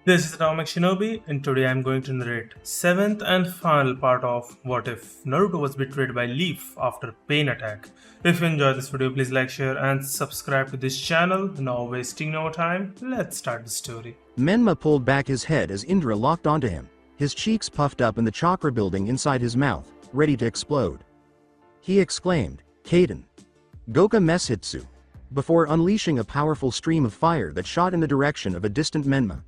This is Atomic Shinobi, and today I'm going to narrate seventh and final part of What If Naruto was betrayed by Leaf after Pain Attack. If you enjoyed this video, please like, share, and subscribe to this channel. Now wasting no time, let's start the story. Menma pulled back his head as Indra locked onto him, his cheeks puffed up and the chakra building inside his mouth, ready to explode. He exclaimed, "Kaden! Goka Meshitsu!" before unleashing a powerful stream of fire that shot in the direction of a distant Menma.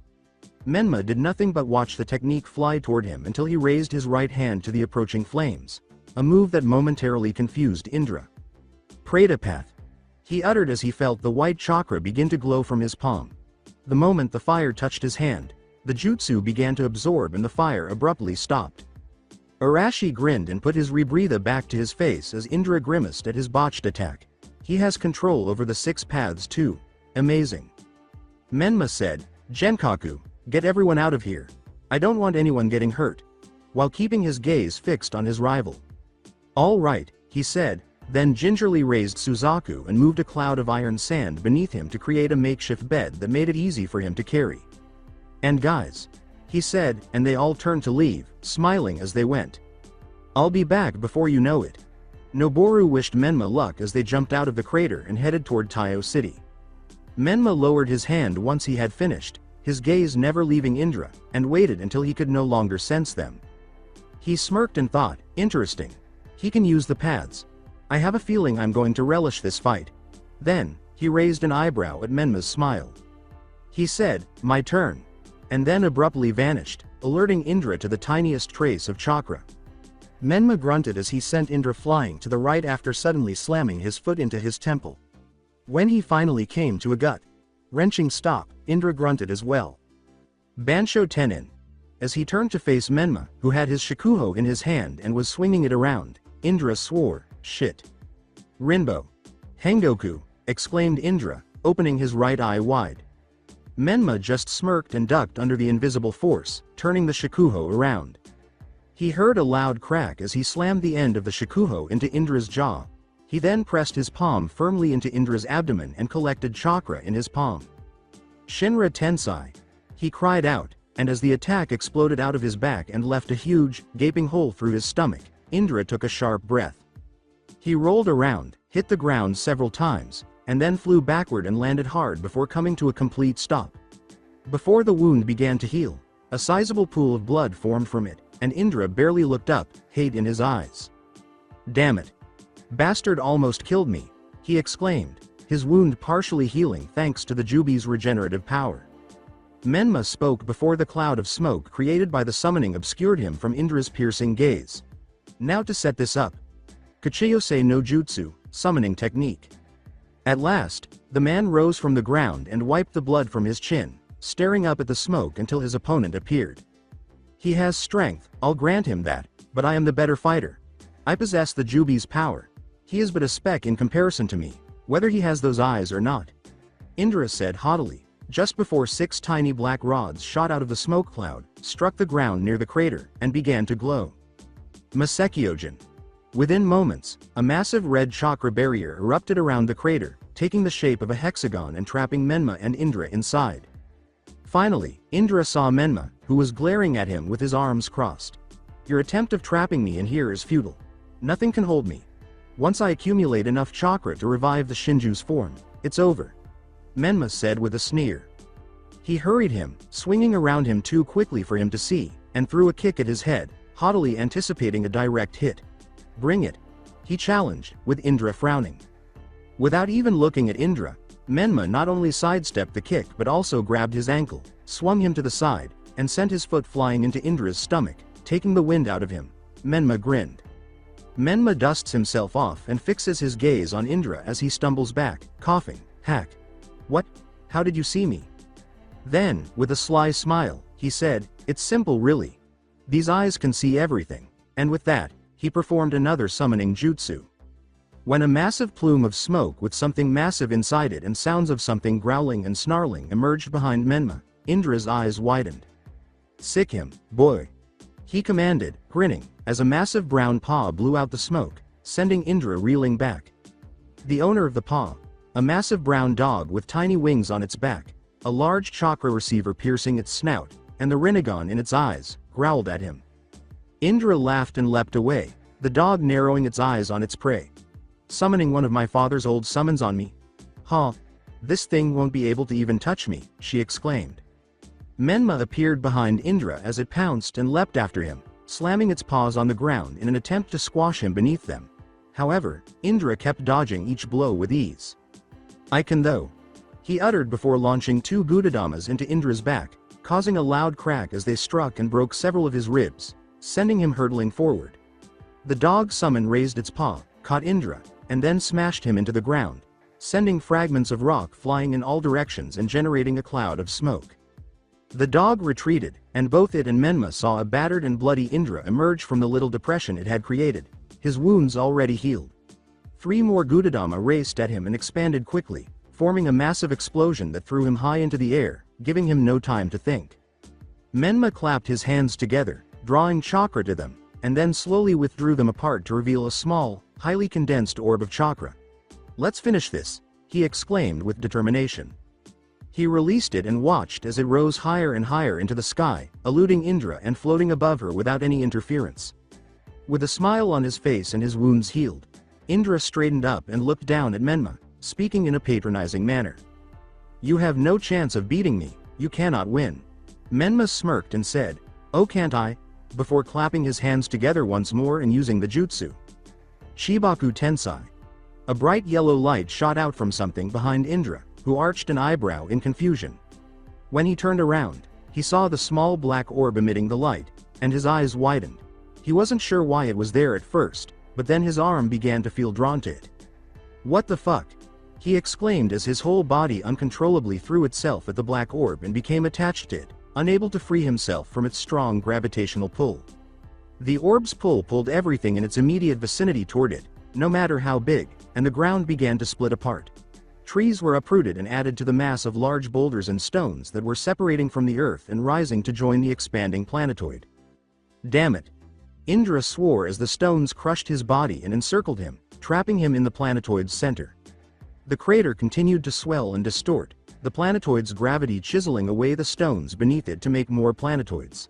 Menma did nothing but watch the technique fly toward him until he raised his right hand to the approaching flames, a move that momentarily confused Indra. Pradapath! He uttered as he felt the white chakra begin to glow from his palm. The moment the fire touched his hand, the jutsu began to absorb and the fire abruptly stopped. Arashi grinned and put his rebreather back to his face as Indra grimaced at his botched attack. He has control over the 6 paths too. Amazing. Menma said, "Genkaku, get everyone out of here. I don't want anyone getting hurt," while keeping his gaze fixed on his rival. "All right," he said, then gingerly raised Suzaku and moved a cloud of iron sand beneath him to create a makeshift bed that made it easy for him to carry. "And guys," he said, and they all turned to leave, smiling as they went. "I'll be back before you know it." Noboru wished Menma luck as they jumped out of the crater and headed toward Taiyo City. Menma lowered his hand once he had finished, his gaze never leaving Indra, and waited until he could no longer sense them. He smirked and thought, "Interesting. He can use the paths. I have a feeling I'm going to relish this fight." Then, he raised an eyebrow at Menma's smile. He said, "My turn," and then abruptly vanished, alerting Indra to the tiniest trace of chakra. Menma grunted as he sent Indra flying to the right after suddenly slamming his foot into his temple. When he finally came to a gut-wrenching stop, Indra grunted as well. Bansho Tenin. As he turned to face Menma, who had his shikuho in his hand and was swinging it around, Indra swore, "Shit." "Rinbo. Hengoku," exclaimed Indra, opening his right eye wide. Menma just smirked and ducked under the invisible force, turning the shikuho around. He heard a loud crack as he slammed the end of the shikuho into Indra's jaw. He then pressed his palm firmly into Indra's abdomen and collected chakra in his palm. "Shinra Tensai!" he cried out, and as the attack exploded out of his back and left a huge, gaping hole through his stomach, Indra took a sharp breath. He rolled around, hit the ground several times, and then flew backward and landed hard before coming to a complete stop. Before the wound began to heal, a sizable pool of blood formed from it, and Indra barely looked up, hate in his eyes. "Damn it. Bastard almost killed me," he exclaimed, his wound partially healing thanks to the Jubi's regenerative power. Menma spoke before the cloud of smoke created by the summoning obscured him from Indra's piercing gaze. "Now to set this up. Kachiyose no Jutsu, summoning technique." At last, the man rose from the ground and wiped the blood from his chin, staring up at the smoke until his opponent appeared. "He has strength, I'll grant him that, but I am the better fighter. I possess the Jubi's power. He is but a speck in comparison to me, whether he has those eyes or not," Indra said haughtily, just before 6 tiny black rods shot out of the smoke cloud, struck the ground near the crater, and began to glow. Masekyogen. Within moments, a massive red chakra barrier erupted around the crater, taking the shape of a hexagon and trapping Menma and Indra inside. Finally, Indra saw Menma, who was glaring at him with his arms crossed. "Your attempt of trapping me in here is futile. Nothing can hold me. Once I accumulate enough chakra to revive the Shinju's form, it's over," Menma said with a sneer. He hurried him, swinging around him too quickly for him to see, and threw a kick at his head, haughtily anticipating a direct hit. "Bring it," he challenged, with Indra frowning. Without even looking at Indra, Menma not only sidestepped the kick but also grabbed his ankle, swung him to the side, and sent his foot flying into Indra's stomach, taking the wind out of him. Menma grinned. Menma dusts himself off and fixes his gaze on Indra as he stumbles back, coughing, "Hack. What? How did you see me?" Then, with a sly smile, he said, "It's simple really. These eyes can see everything," and with that, he performed another summoning jutsu. When a massive plume of smoke with something massive inside it and sounds of something growling and snarling emerged behind Menma, Indra's eyes widened. "Sick him, boy," he commanded, grinning, as a massive brown paw blew out the smoke, sending Indra reeling back. The owner of the paw, a massive brown dog with tiny wings on its back, a large chakra receiver piercing its snout, and the Rinnegan in its eyes, growled at him. Indra laughed and leapt away, the dog narrowing its eyes on its prey. Summoning one of my father's old summons on me? Huh. This thing won't be able to even touch me, she exclaimed. Menma appeared behind Indra as it pounced and leapt after him, slamming its paws on the ground in an attempt to squash him beneath them. However, Indra kept dodging each blow with ease. I can though, he uttered before launching two Gudadamas into Indra's back, causing a loud crack as they struck and broke several of his ribs, sending him hurtling forward. The dog summon raised its paw, caught Indra, and then smashed him into the ground, sending fragments of rock flying in all directions and generating a cloud of smoke. The dog retreated, and both it and Menma saw a battered and bloody Indra emerge from the little depression it had created, his wounds already healed. 3 more Gudadama raced at him and expanded quickly, forming a massive explosion that threw him high into the air, giving him no time to think. Menma clapped his hands together, drawing chakra to them, and then slowly withdrew them apart to reveal a small, highly condensed orb of chakra. Let's finish this, he exclaimed with determination. He released it and watched as it rose higher and higher into the sky, eluding Indra and floating above her without any interference. With a smile on his face and his wounds healed, Indra straightened up and looked down at Menma, speaking in a patronizing manner. You have no chance of beating me, you cannot win. Menma smirked and said, oh can't I? Before clapping his hands together once more and using the jutsu. Shibaku Tensai. A bright yellow light shot out from something behind Indra, who arched an eyebrow in confusion. When he turned around, he saw the small black orb emitting the light, and his eyes widened. He wasn't sure why it was there at first, but then his arm began to feel drawn to it. What the fuck? He exclaimed as his whole body uncontrollably threw itself at the black orb and became attached to it, unable to free himself from its strong gravitational pull. The orb's pull pulled everything in its immediate vicinity toward it, no matter how big, and the ground began to split apart. Trees were uprooted and added to the mass of large boulders and stones that were separating from the earth and rising to join the expanding planetoid. Damn it! Indra swore as the stones crushed his body and encircled him, trapping him in the planetoid's center. The crater continued to swell and distort, the planetoid's gravity chiseling away the stones beneath it to make more planetoids.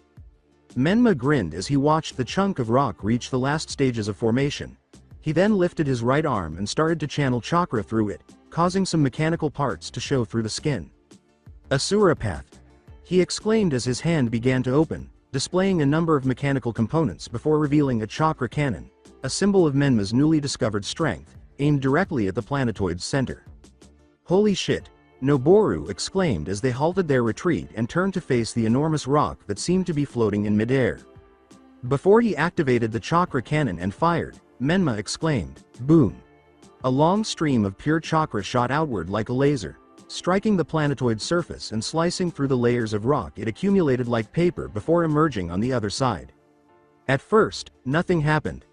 Menma grinned as he watched the chunk of rock reach the last stages of formation. He then lifted his right arm and started to channel chakra through it, causing some mechanical parts to show through the skin. Asura Path, he exclaimed as his hand began to open, displaying a number of mechanical components before revealing a chakra cannon, a symbol of Menma's newly discovered strength, aimed directly at the planetoid's center. Holy shit, Noboru exclaimed as they halted their retreat and turned to face the enormous rock that seemed to be floating in midair. Before he activated the chakra cannon and fired, Menma exclaimed, boom. A long stream of pure chakra shot outward like a laser, striking the planetoid's surface and slicing through the layers of rock it accumulated like paper before emerging on the other side. At first, nothing happened.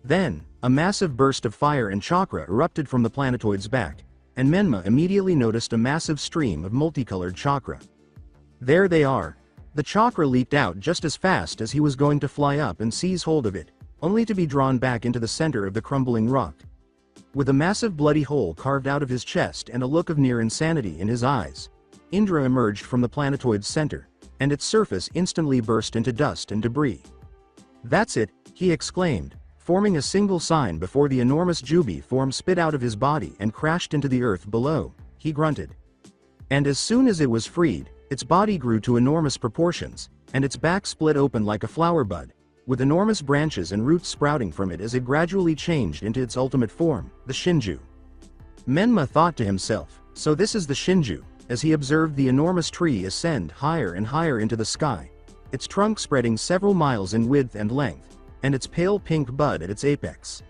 Then, a massive burst of fire and chakra erupted from the planetoid's back, and Menma immediately noticed a massive stream of multicolored chakra. There they are. The chakra leaped out just as fast as he was going to fly up and seize hold of it, only to be drawn back into the center of the crumbling rock. With a massive bloody hole carved out of his chest and a look of near insanity in his eyes, Indra emerged from the planetoid's center, and its surface instantly burst into dust and debris. That's it, he exclaimed, forming a single sign before the enormous Jubi form spit out of his body and crashed into the earth below. He grunted. And as soon as it was freed, its body grew to enormous proportions, and its back split open like a flower bud, with enormous branches and roots sprouting from it as it gradually changed into its ultimate form, the Shinju. Menma thought to himself, so this is the Shinju, as he observed the enormous tree ascend higher and higher into the sky, its trunk spreading several miles in width and length, and its pale pink bud at its apex.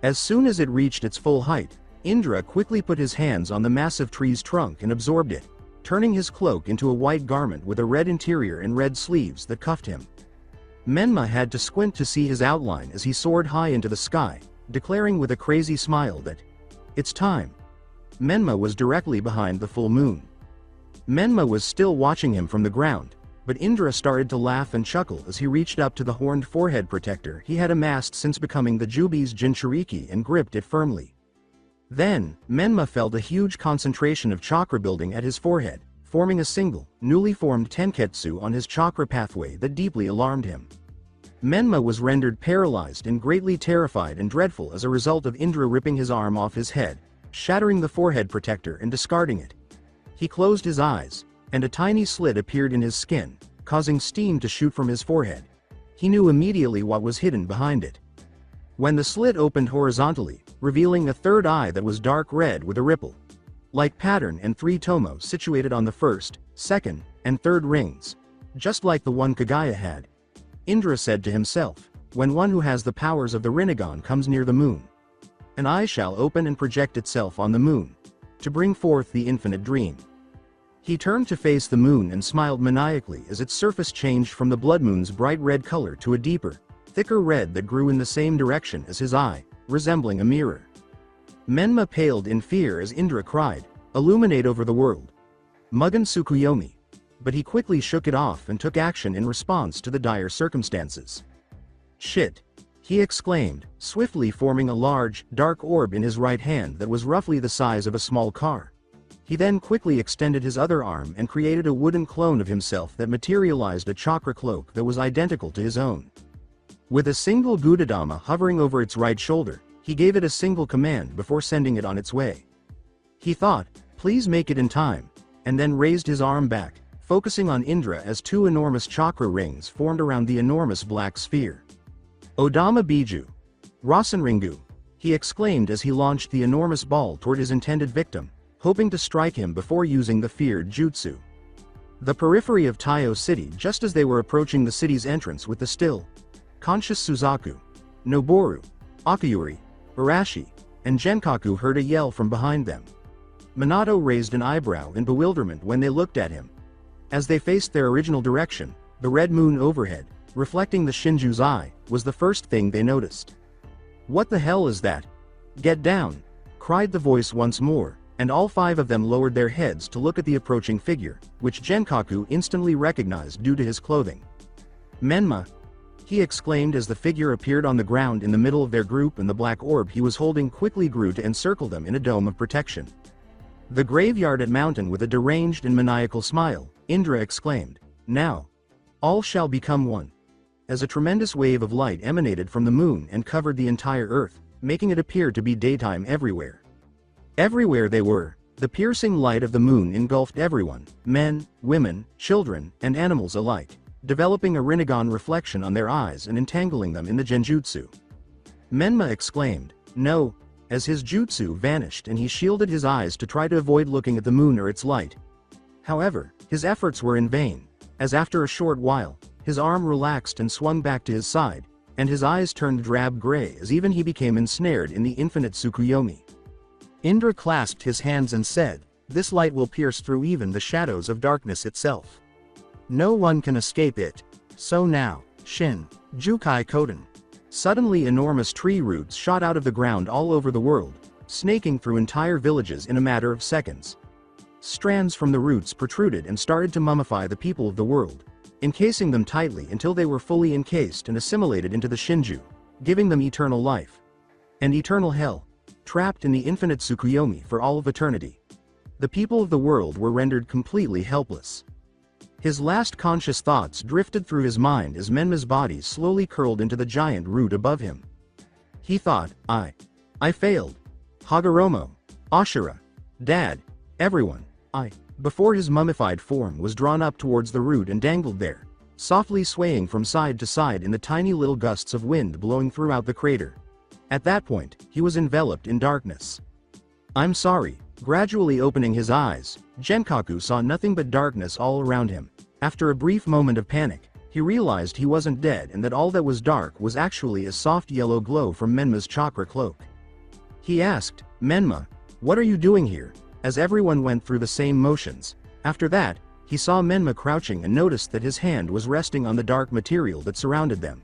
As soon as it reached its full height, Indra quickly put his hands on the massive tree's trunk and absorbed it, turning his cloak into a white garment with a red interior and red sleeves that cuffed him. Menma had to squint to see his outline as he soared high into the sky, declaring with a crazy smile that, it's time. Menma was directly behind the full moon. Menma was still watching him from the ground, but Indra started to laugh and chuckle as he reached up to the horned forehead protector he had amassed since becoming the Jubi's Jinchuriki and gripped it firmly. Then, Menma felt a huge concentration of chakra building at his forehead, forming a single, newly formed tenketsu on his chakra pathway that deeply alarmed him. Menma was rendered paralyzed and greatly terrified and dreadful as a result of Indra ripping his arm off his head, shattering the forehead protector and discarding it. He closed his eyes, and a tiny slit appeared in his skin, causing steam to shoot from his forehead. He knew immediately what was hidden behind it. When the slit opened horizontally, revealing a third eye that was dark red with a ripple-like pattern and 3 tomos situated on the first, second, and third rings, just like the one Kagaya had. Indra said to himself, when one who has the powers of the Rinnegan comes near the moon, an eye shall open and project itself on the moon, to bring forth the infinite dream. He turned to face the moon and smiled maniacally as its surface changed from the blood moon's bright red color to a deeper, thicker red that grew in the same direction as his eye, resembling a mirror. Menma paled in fear as Indra cried, "Illuminate over the world. Mugen Tsukuyomi." But he quickly shook it off and took action in response to the dire circumstances. "Shit!" he exclaimed, swiftly forming a large, dark orb in his right hand that was roughly the size of a small car. He then quickly extended his other arm and created a wooden clone of himself that materialized a chakra cloak that was identical to his own. With a single Gudadama hovering over its right shoulder, he gave it a single command before sending it on its way. He thought, "Please make it in time," and then raised his arm back, focusing on Indra as 2 enormous chakra rings formed around the enormous black sphere. "Odama Biju! Rasenringu!" he exclaimed as he launched the enormous ball toward his intended victim, hoping to strike him before using the feared jutsu. The periphery of Taiyo City, just as they were approaching the city's entrance with the still conscious Suzaku, Noboru, Akiyuri, Arashi, and Genkaku heard a yell from behind them. Minato raised an eyebrow in bewilderment when they looked at him. As they faced their original direction, the red moon overhead, reflecting the Shinju's eye, was the first thing they noticed. "What the hell is that? Get down!" cried the voice once more, and all 5 of them lowered their heads to look at the approaching figure, which Genkaku instantly recognized due to his clothing. "Menma!" he exclaimed as the figure appeared on the ground in the middle of their group and the black orb he was holding quickly grew to encircle them in a dome of protection. "The graveyard at Mountain," with a deranged and maniacal smile, Indra exclaimed, "Now, all shall become one." As a tremendous wave of light emanated from the moon and covered the entire earth, making it appear to be daytime everywhere. Everywhere they were, the piercing light of the moon engulfed everyone, men, women, children, and animals alike, developing a Rinnegan reflection on their eyes and entangling them in the genjutsu. Menma exclaimed, "No," as his jutsu vanished and he shielded his eyes to try to avoid looking at the moon or its light. However, his efforts were in vain, as after a short while, his arm relaxed and swung back to his side, and his eyes turned drab gray as even he became ensnared in the infinite Tsukuyomi. Indra clasped his hands and said, "This light will pierce through even the shadows of darkness itself. No one can escape it. So now, Shin, Jukai Koden." Suddenly enormous tree roots shot out of the ground all over the world, snaking through entire villages in a matter of seconds. Strands from the roots protruded and started to mummify the people of the world, encasing them tightly until they were fully encased and assimilated into the Shinju, giving them eternal life. And eternal hell, trapped in the infinite Tsukuyomi for all of eternity. The people of the world were rendered completely helpless. His last conscious thoughts drifted through his mind as Menma's body slowly curled into the giant root above him. He thought, I failed. Hagoromo, Ashura, Dad, everyone, Before his mummified form was drawn up towards the root and dangled there, softly swaying from side to side in the tiny little gusts of wind blowing throughout the crater. At that point, he was enveloped in darkness. "I'm sorry." Gradually opening his eyes, Genkaku saw nothing but darkness all around him. After a brief moment of panic, he realized he wasn't dead and that all that was dark was actually a soft yellow glow from Menma's chakra cloak. He asked, "Menma, what are you doing here?" as everyone went through the same motions. After that, he saw Menma crouching and noticed that his hand was resting on the dark material that surrounded them.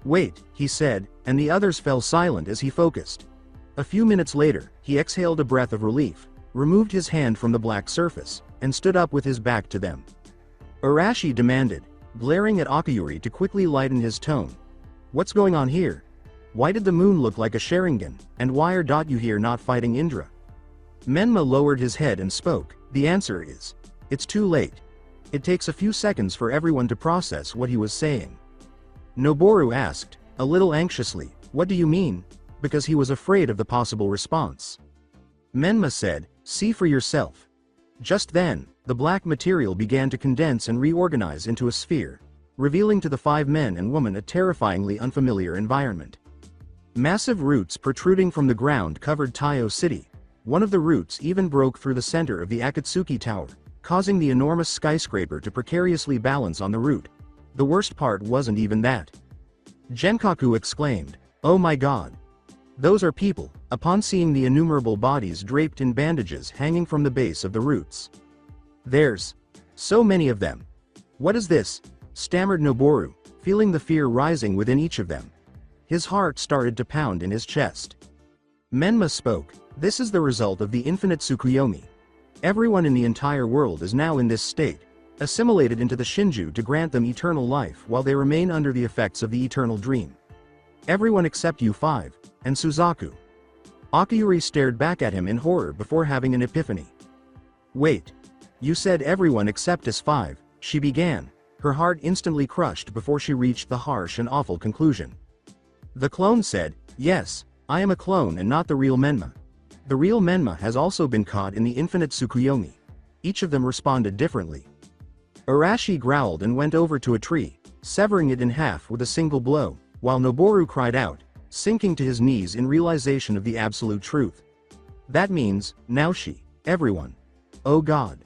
"Wait," he said, and the others fell silent as he focused. A few minutes later, he exhaled a breath of relief, removed his hand from the black surface, and stood up with his back to them. Arashi demanded, glaring at Akiyuri to quickly lighten his tone. "What's going on here? Why did the moon look like a Sharingan, and why are you here not fighting Indra?" Menma lowered his head and spoke, "The answer is, It's too late. It takes a few seconds for everyone to process what he was saying. Noboru asked, a little anxiously, what do you mean? Because he was afraid of the possible response. Menma said, see for yourself. Just then, the black material began to condense and reorganize into a sphere, revealing to the 5 men and woman a terrifyingly unfamiliar environment. Massive roots protruding from the ground covered Taiyo City. One of the roots even broke through the center of the Akatsuki Tower, causing the enormous skyscraper to precariously balance on the root. The worst part wasn't even that. Genkaku exclaimed, oh my god. Those are people, upon seeing the innumerable bodies draped in bandages hanging from the base of the roots. There's so many of them. What is this? Stammered Noboru, feeling the fear rising within each of them. His heart started to pound in his chest. Menma spoke, this is the result of the infinite Tsukuyomi. Everyone in the entire world is now in this state, assimilated into the Shinju to grant them eternal life while they remain under the effects of the eternal dream. Everyone except you 5, and Suzaku. Akiyuri stared back at him in horror before having an epiphany. Wait. You said everyone except us 5, she began, her heart instantly crushed before she reached the harsh and awful conclusion. The clone said, yes, I am a clone and not the real Menma. The real Menma has also been caught in the infinite Tsukuyomi. Each of them responded differently. Arashi growled and went over to a tree, severing it in half with a single blow, while Noboru cried out, sinking to his knees in realization of the absolute truth. That means, now everyone. Oh god.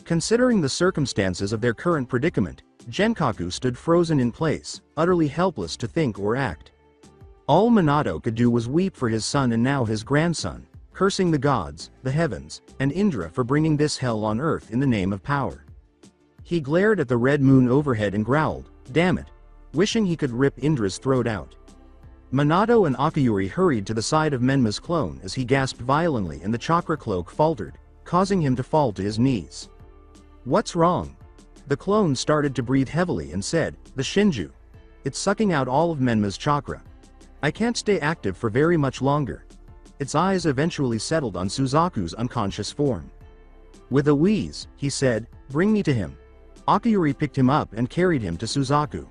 Considering the circumstances of their current predicament, Genkaku stood frozen in place, utterly helpless to think or act. All Minato could do was weep for his son and now his grandson, cursing the gods, the heavens, and Indra for bringing this hell on earth in the name of power. He glared at the red moon overhead and growled, damn it, wishing he could rip Indra's throat out. Minato and Akiyuri hurried to the side of Menma's clone as he gasped violently and the chakra cloak faltered, causing him to fall to his knees. What's wrong? The clone started to breathe heavily and said, the Shinju. It's sucking out all of Menma's chakra. I can't stay active for very much longer. Its eyes eventually settled on Suzaku's unconscious form. With a wheeze, he said, bring me to him. Akiyuri picked him up and carried him to Suzaku.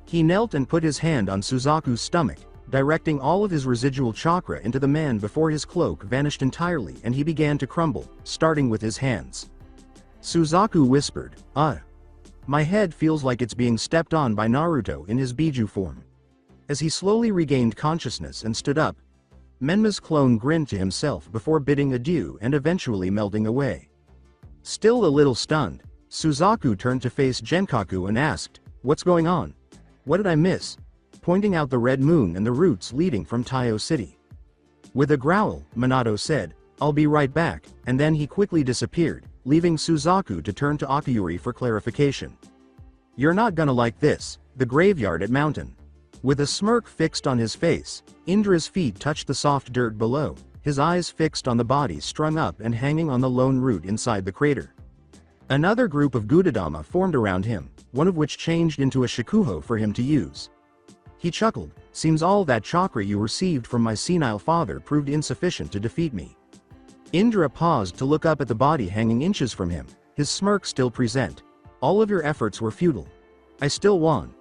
He knelt and put his hand on Suzaku's stomach, directing all of his residual chakra into the man before his cloak vanished entirely and he began to crumble, starting with his hands. Suzaku whispered, my head feels like it's being stepped on by Naruto in his Biju form. As he slowly regained consciousness and stood up, Menma's clone grinned to himself before bidding adieu and eventually melting away. Still a little stunned, Suzaku turned to face Genkaku and asked, what's going on? What did I miss? Pointing out the red moon and the roots leading from Taiyo City. With a growl, Minato said, I'll be right back, and then he quickly disappeared, leaving Suzaku to turn to Akiyuri for clarification. You're not gonna like this, the graveyard at Mountain. With a smirk fixed on his face, Indra's feet touched the soft dirt below, his eyes fixed on the body strung up and hanging on the lone root inside the crater. Another group of Gudadama formed around him, one of which changed into a shikuho for him to use. He chuckled, seems all that chakra you received from my senile father proved insufficient to defeat me. Indra paused to look up at the body hanging inches from him, his smirk still present. All of your efforts were futile. I still won.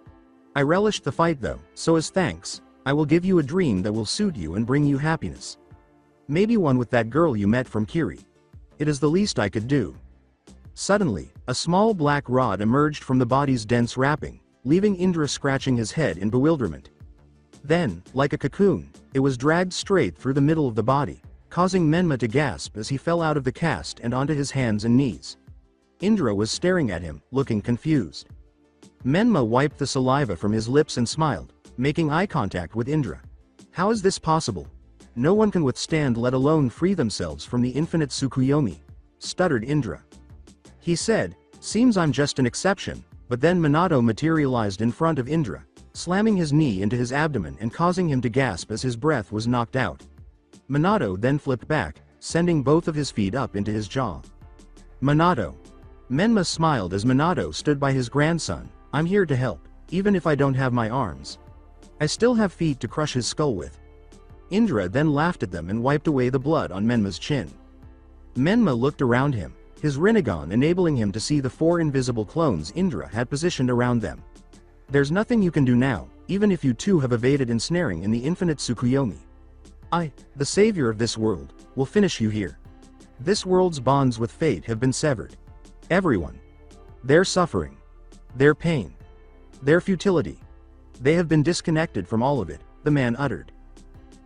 I relished the fight though, so as thanks, I will give you a dream that will suit you and bring you happiness. Maybe one with that girl you met from Kiri. It is the least I could do. Suddenly, a small black rod emerged from the body's dense wrapping, leaving Indra scratching his head in bewilderment. Then, like a cocoon, it was dragged straight through the middle of the body, causing Menma to gasp as he fell out of the cast and onto his hands and knees. Indra was staring at him, looking confused. Menma wiped the saliva from his lips and smiled, making eye contact with Indra. How is this possible? No one can withstand let alone free themselves from the infinite Tsukuyomi, stuttered Indra. He said, seems I'm just an exception, but then Minato materialized in front of Indra, slamming his knee into his abdomen and causing him to gasp as his breath was knocked out. Minato then flipped back, sending both of his feet up into his jaw. Minato. Menma smiled as Minato stood by his grandson. I'm here to help, even if I don't have my arms. I still have feet to crush his skull with. Indra then laughed at them and wiped away the blood on Menma's chin. Menma looked around him, his Rinnegan enabling him to see the 4 invisible clones Indra had positioned around them. There's nothing you can do now, even if you too have evaded ensnaring in the infinite Tsukuyomi. I, the savior of this world, will finish you here. This world's bonds with fate have been severed. Everyone. Their suffering. Their pain. Their futility. They have been disconnected from all of it, the man uttered.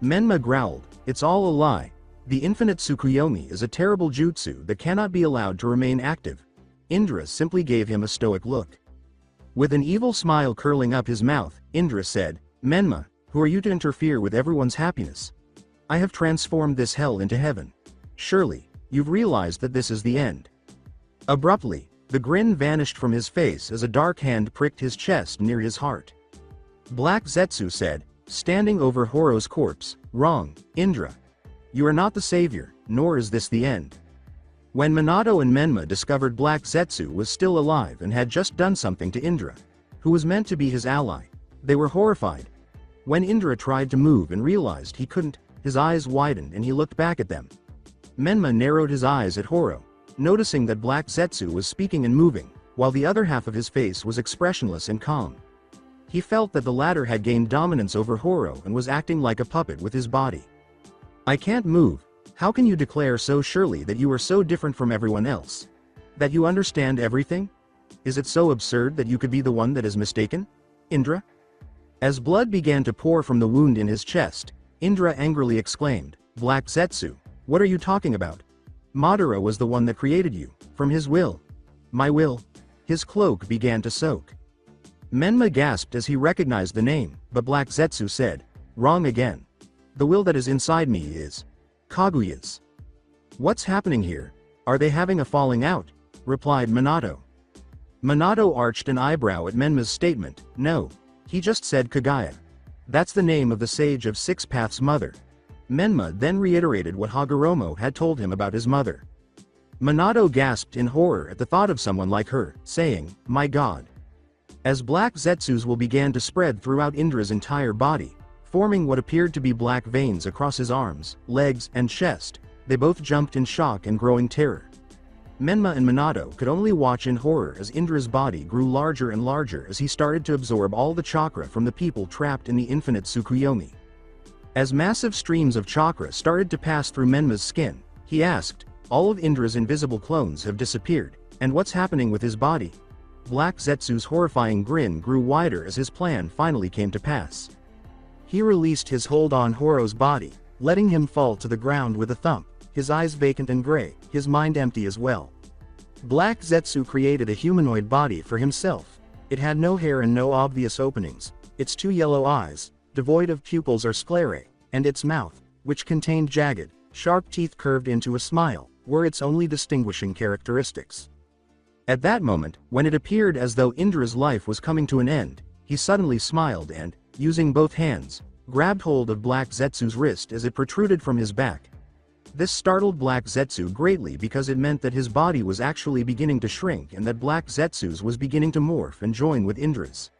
Menma growled, it's all a lie. The infinite Tsukuyomi is a terrible jutsu that cannot be allowed to remain active. Indra simply gave him a stoic look. With an evil smile curling up his mouth, Indra said, Menma, who are you to interfere with everyone's happiness? I have transformed this hell into heaven. Surely, you've realized that this is the end. Abruptly, the grin vanished from his face as a dark hand pricked his chest near his heart. Black Zetsu said, standing over Horo's corpse, wrong, Indra. You are not the savior, nor is this the end. When Minato and Menma discovered Black Zetsu was still alive and had just done something to Indra, who was meant to be his ally, they were horrified. When Indra tried to move and realized he couldn't, his eyes widened and he looked back at them. Menma narrowed his eyes at Horo, noticing that Black Zetsu was speaking and moving, while the other half of his face was expressionless and calm. He felt that the latter had gained dominance over Horo and was acting like a puppet with his body. I can't move. How can you declare so surely that you are so different from everyone else? That you understand everything? Is it so absurd that you could be the one that is mistaken? Indra? As blood began to pour from the wound in his chest, Indra angrily exclaimed, Black Zetsu, what are you talking about? Madara was the one that created you, from his will. My will? His cloak began to soak. Menma gasped as he recognized the name, but Black Zetsu said, wrong again. The will that is inside me is Kaguya's. What's happening here? Are they having a falling out? Replied Minato. Minato arched an eyebrow at Menma's statement. No. He just said Kaguya. That's the name of the sage of Six Paths' mother. Menma then reiterated what Hagoromo had told him about his mother. Minato gasped in horror at the thought of someone like her, saying, my god. As Black Zetsu's will began to spread throughout Indra's entire body, forming what appeared to be black veins across his arms, legs, and chest, they both jumped in shock and growing terror. Menma and Minato could only watch in horror as Indra's body grew larger and larger as he started to absorb all the chakra from the people trapped in the infinite Tsukuyomi. As massive streams of chakra started to pass through Menma's skin, he asked, all of Indra's invisible clones have disappeared, and what's happening with his body? Black Zetsu's horrifying grin grew wider as his plan finally came to pass. He released his hold on Horo's body, letting him fall to the ground with a thump, his eyes vacant and gray, his mind empty as well. Black Zetsu created a humanoid body for himself. It had no hair and no obvious openings, its 2 yellow eyes, devoid of pupils or sclerae, and its mouth, which contained jagged, sharp teeth curved into a smile, were its only distinguishing characteristics. At that moment, when it appeared as though Indra's life was coming to an end, he suddenly smiled and, using both hands, grabbed hold of Black Zetsu's wrist as it protruded from his back. This startled Black Zetsu greatly because it meant that his body was actually beginning to shrink and that Black Zetsu's was beginning to morph and join with Indra's.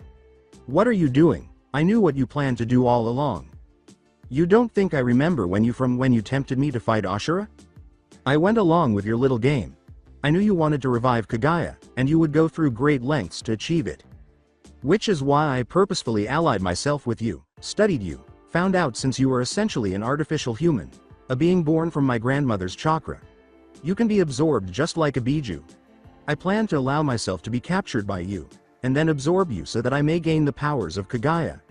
What are you doing? I knew what you planned to do all along. You don't think I remember when you tempted me to fight Ashura? I went along with your little game. I knew you wanted to revive Kaguya, and you would go through great lengths to achieve it. Which is why I purposefully allied myself with you, studied you, found out since you are essentially an artificial human, a being born from my grandmother's chakra. You can be absorbed just like a biju. I plan to allow myself to be captured by you, and then absorb you so that I may gain the powers of Kaguya.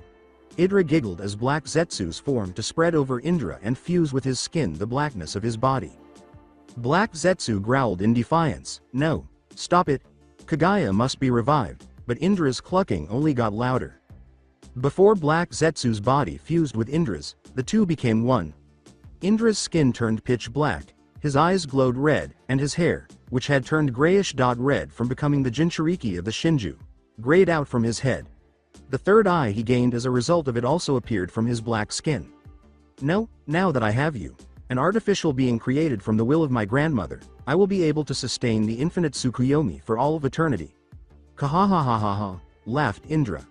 Indra giggled as Black Zetsu's formed to spread over Indra and fuse with his skin the blackness of his body. Black Zetsu growled in defiance, no, stop it. Kaguya must be revived, but Indra's clucking only got louder. Before Black Zetsu's body fused with Indra's, the two became one. Indra's skin turned pitch black, his eyes glowed red, and his hair, which had turned grayish red from becoming the Jinchuriki of the Shinju, grayed out from his head. The third eye he gained as a result of it also appeared from his black skin. No, now that I have you, an artificial being created from the will of my grandmother, I will be able to sustain the infinite Tsukuyomi for all of eternity. Kahahahaha, laughed Indra.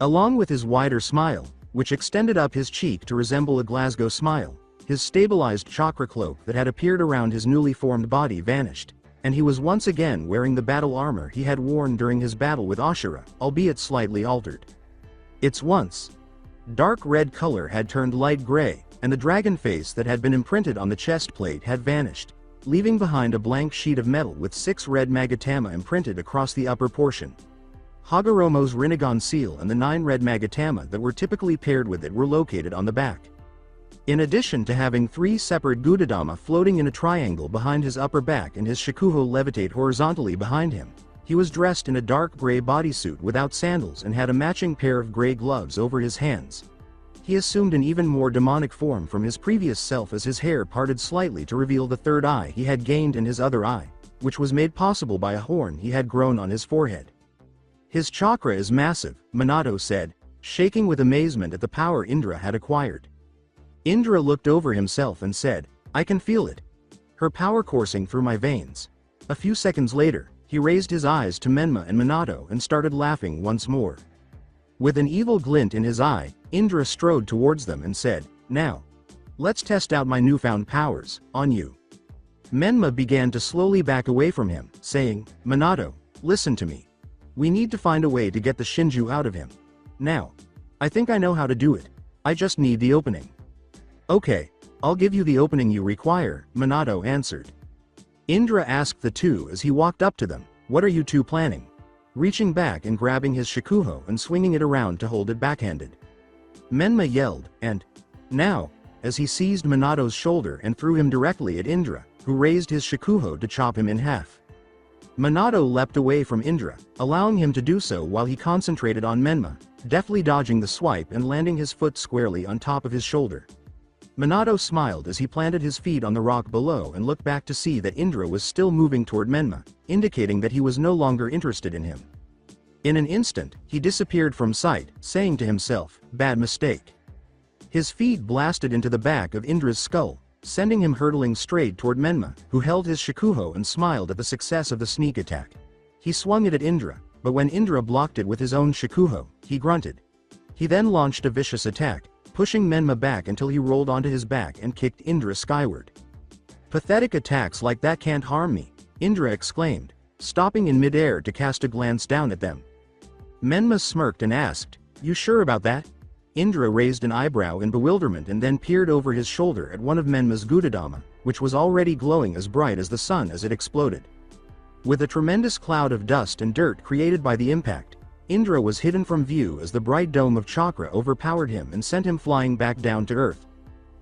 Along with his wider smile, which extended up his cheek to resemble a Glasgow smile, his stabilized chakra cloak that had appeared around his newly formed body vanished, and he was once again wearing the battle armor he had worn during his battle with Ashura, albeit slightly altered. Its once dark red color had turned light gray, and the dragon face that had been imprinted on the chest plate had vanished, leaving behind a blank sheet of metal with 6 red magatama imprinted across the upper portion. Hagoromo's Rinnegan seal and the 9 red magatama that were typically paired with it were located on the back. In addition to having 3 separate Gudadama floating in a triangle behind his upper back and his Shikuho levitate horizontally behind him, he was dressed in a dark gray bodysuit without sandals and had a matching pair of gray gloves over his hands. He assumed an even more demonic form from his previous self as his hair parted slightly to reveal the third eye he had gained in his other eye, which was made possible by a horn he had grown on his forehead. His chakra is massive, Minato said, shaking with amazement at the power Indra had acquired. Indra looked over himself and said, "I can feel it. Her power coursing through my veins." A few seconds later, he raised his eyes to Menma and Minato and started laughing once more. With an evil glint in his eye, Indra strode towards them and said, "Now, let's test out my newfound powers, on you." Menma began to slowly back away from him, saying, "Minato, listen to me. We need to find a way to get the Shinju out of him. Now, I think I know how to do it. I just need the opening." "Okay, I'll give you the opening you require," Minato answered. Indra asked the two as he walked up to them, "What are you two planning?" Reaching back and grabbing his Shikuho and swinging it around to hold it backhanded. Menma yelled, and now, as he seized Minato's shoulder and threw him directly at Indra, who raised his Shikuho to chop him in half. Minato leapt away from Indra, allowing him to do so while he concentrated on Menma, deftly dodging the swipe and landing his foot squarely on top of his shoulder. Minato smiled as he planted his feet on the rock below and looked back to see that Indra was still moving toward Menma, indicating that he was no longer interested in him. In an instant, he disappeared from sight, saying to himself, "Bad mistake." His feet blasted into the back of Indra's skull, sending him hurtling straight toward Menma, who held his Shikuho and smiled at the success of the sneak attack. He swung it at Indra, but when Indra blocked it with his own Shikuho, he grunted. He then launched a vicious attack, pushing Menma back until he rolled onto his back and kicked Indra skyward. "Pathetic attacks like that can't harm me," Indra exclaimed, stopping in midair to cast a glance down at them. Menma smirked and asked, "You sure about that?" Indra raised an eyebrow in bewilderment and then peered over his shoulder at one of Menma's Gudadama, which was already glowing as bright as the sun as it exploded. With a tremendous cloud of dust and dirt created by the impact, Indra was hidden from view as the bright dome of chakra overpowered him and sent him flying back down to earth.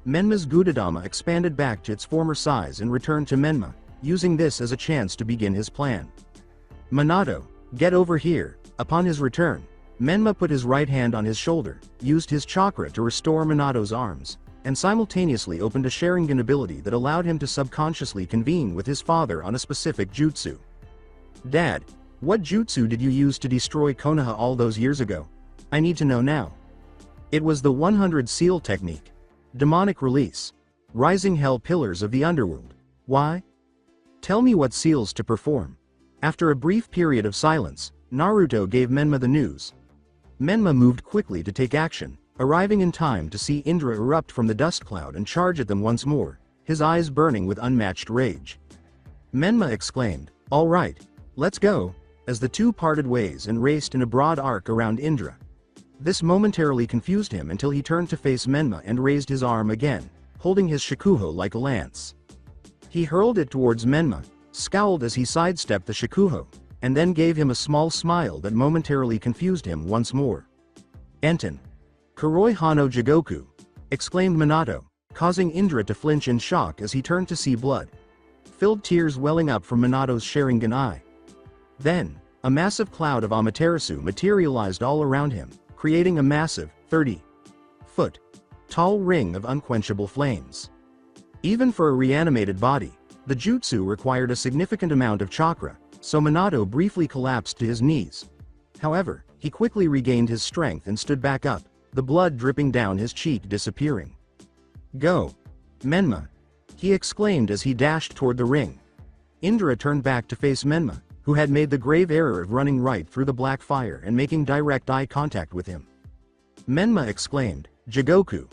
Menma's Gudadama expanded back to its former size and returned to Menma, using this as a chance to begin his plan. "Minato, get over here." Upon his return, Menma put his right hand on his shoulder, used his chakra to restore Minato's arms, and simultaneously opened a Sharingan ability that allowed him to subconsciously convene with his father on a specific jutsu. "Dad, what jutsu did you use to destroy Konoha all those years ago? I need to know now." "It was the 100 seal technique. Demonic release. Rising hell pillars of the underworld. Why? Tell me what seals to perform." After a brief period of silence, Naruto gave Menma the news. Menma moved quickly to take action, arriving in time to see Indra erupt from the dust cloud and charge at them once more, his eyes burning with unmatched rage. Menma exclaimed, "All right, let's go," as the two parted ways and raced in a broad arc around Indra. This momentarily confused him until he turned to face Menma and raised his arm again, holding his Shikuho like a lance. He hurled it towards Menma, scowled as he sidestepped the Shikuho, and then gave him a small smile that momentarily confused him once more. "Enten. Kuroi Hano Jigoku," exclaimed Minato, causing Indra to flinch in shock as he turned to see blood. Filled tears welling up from Minato's Sharingan eye. Then, a massive cloud of Amaterasu materialized all around him, creating a massive, 30-foot tall ring of unquenchable flames. Even for a reanimated body, the jutsu required a significant amount of chakra, so Minato briefly collapsed to his knees. However, he quickly regained his strength and stood back up, the blood dripping down his cheek disappearing. "Go, Menma," he exclaimed as he dashed toward the ring. Indra turned back to face Menma, who had made the grave error of running right through the black fire and making direct eye contact with him. Menma exclaimed, "Jigoku.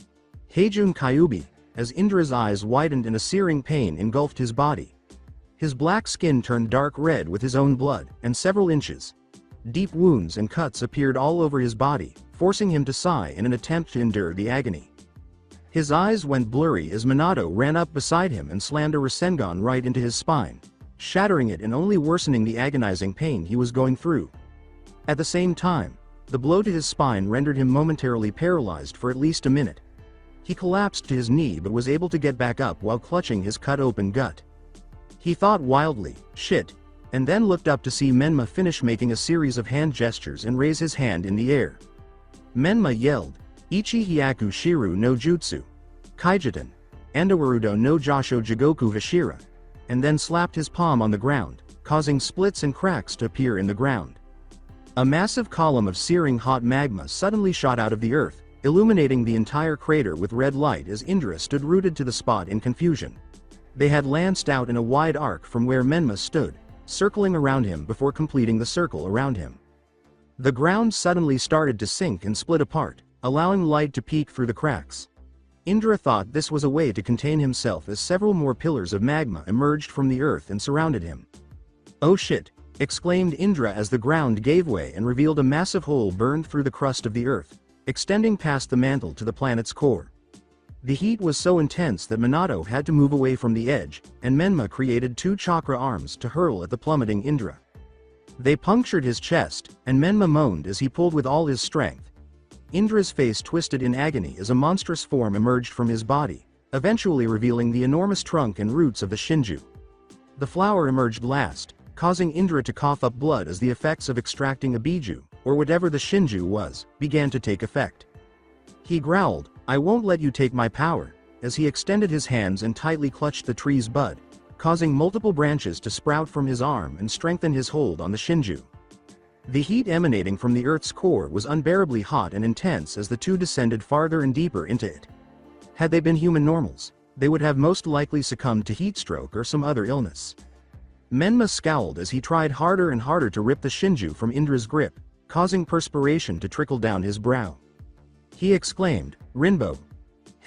Heijun Kyubi," as Indra's eyes widened and a searing pain engulfed his body. His black skin turned dark red with his own blood, and several inches deep wounds and cuts appeared all over his body, forcing him to sigh in an attempt to endure the agony. His eyes went blurry as Minato ran up beside him and slammed a Rasengan right into his spine, shattering it and only worsening the agonizing pain he was going through. At the same time, the blow to his spine rendered him momentarily paralyzed for at least a minute. He collapsed to his knee but was able to get back up while clutching his cut-open gut. He thought wildly, "Shit," and then looked up to see Menma finish making a series of hand gestures and raise his hand in the air. Menma yelled, "Ichi Hyaku Shiru no Jutsu, Kaijiten, Andawarudo no Josho Jigoku Hashira," and then slapped his palm on the ground, causing splits and cracks to appear in the ground. A massive column of searing hot magma suddenly shot out of the earth, illuminating the entire crater with red light as Indra stood rooted to the spot in confusion. They had lanced out in a wide arc from where Menma stood, circling around him before completing the circle around him. The ground suddenly started to sink and split apart, allowing light to peek through the cracks. Indra thought this was a way to contain himself as several more pillars of magma emerged from the earth and surrounded him. "Oh shit," exclaimed Indra as the ground gave way and revealed a massive hole burned through the crust of the earth, extending past the mantle to the planet's core. The heat was so intense that Minato had to move away from the edge, and Menma created two chakra arms to hurl at the plummeting Indra. They punctured his chest, and Menma moaned as he pulled with all his strength. Indra's face twisted in agony as a monstrous form emerged from his body, eventually revealing the enormous trunk and roots of the Shinju. The flower emerged last, causing Indra to cough up blood as the effects of extracting a biju, or whatever the Shinju was, began to take effect. He growled, "I won't let you take my power," as he extended his hands and tightly clutched the tree's bud, causing multiple branches to sprout from his arm and strengthen his hold on the Shinju. The heat emanating from the Earth's core was unbearably hot and intense as the two descended farther and deeper into it. Had they been human normals, they would have most likely succumbed to heat stroke or some other illness. Menma scowled as he tried harder and harder to rip the Shinju from Indra's grip, causing perspiration to trickle down his brow. He exclaimed, "Rinbo!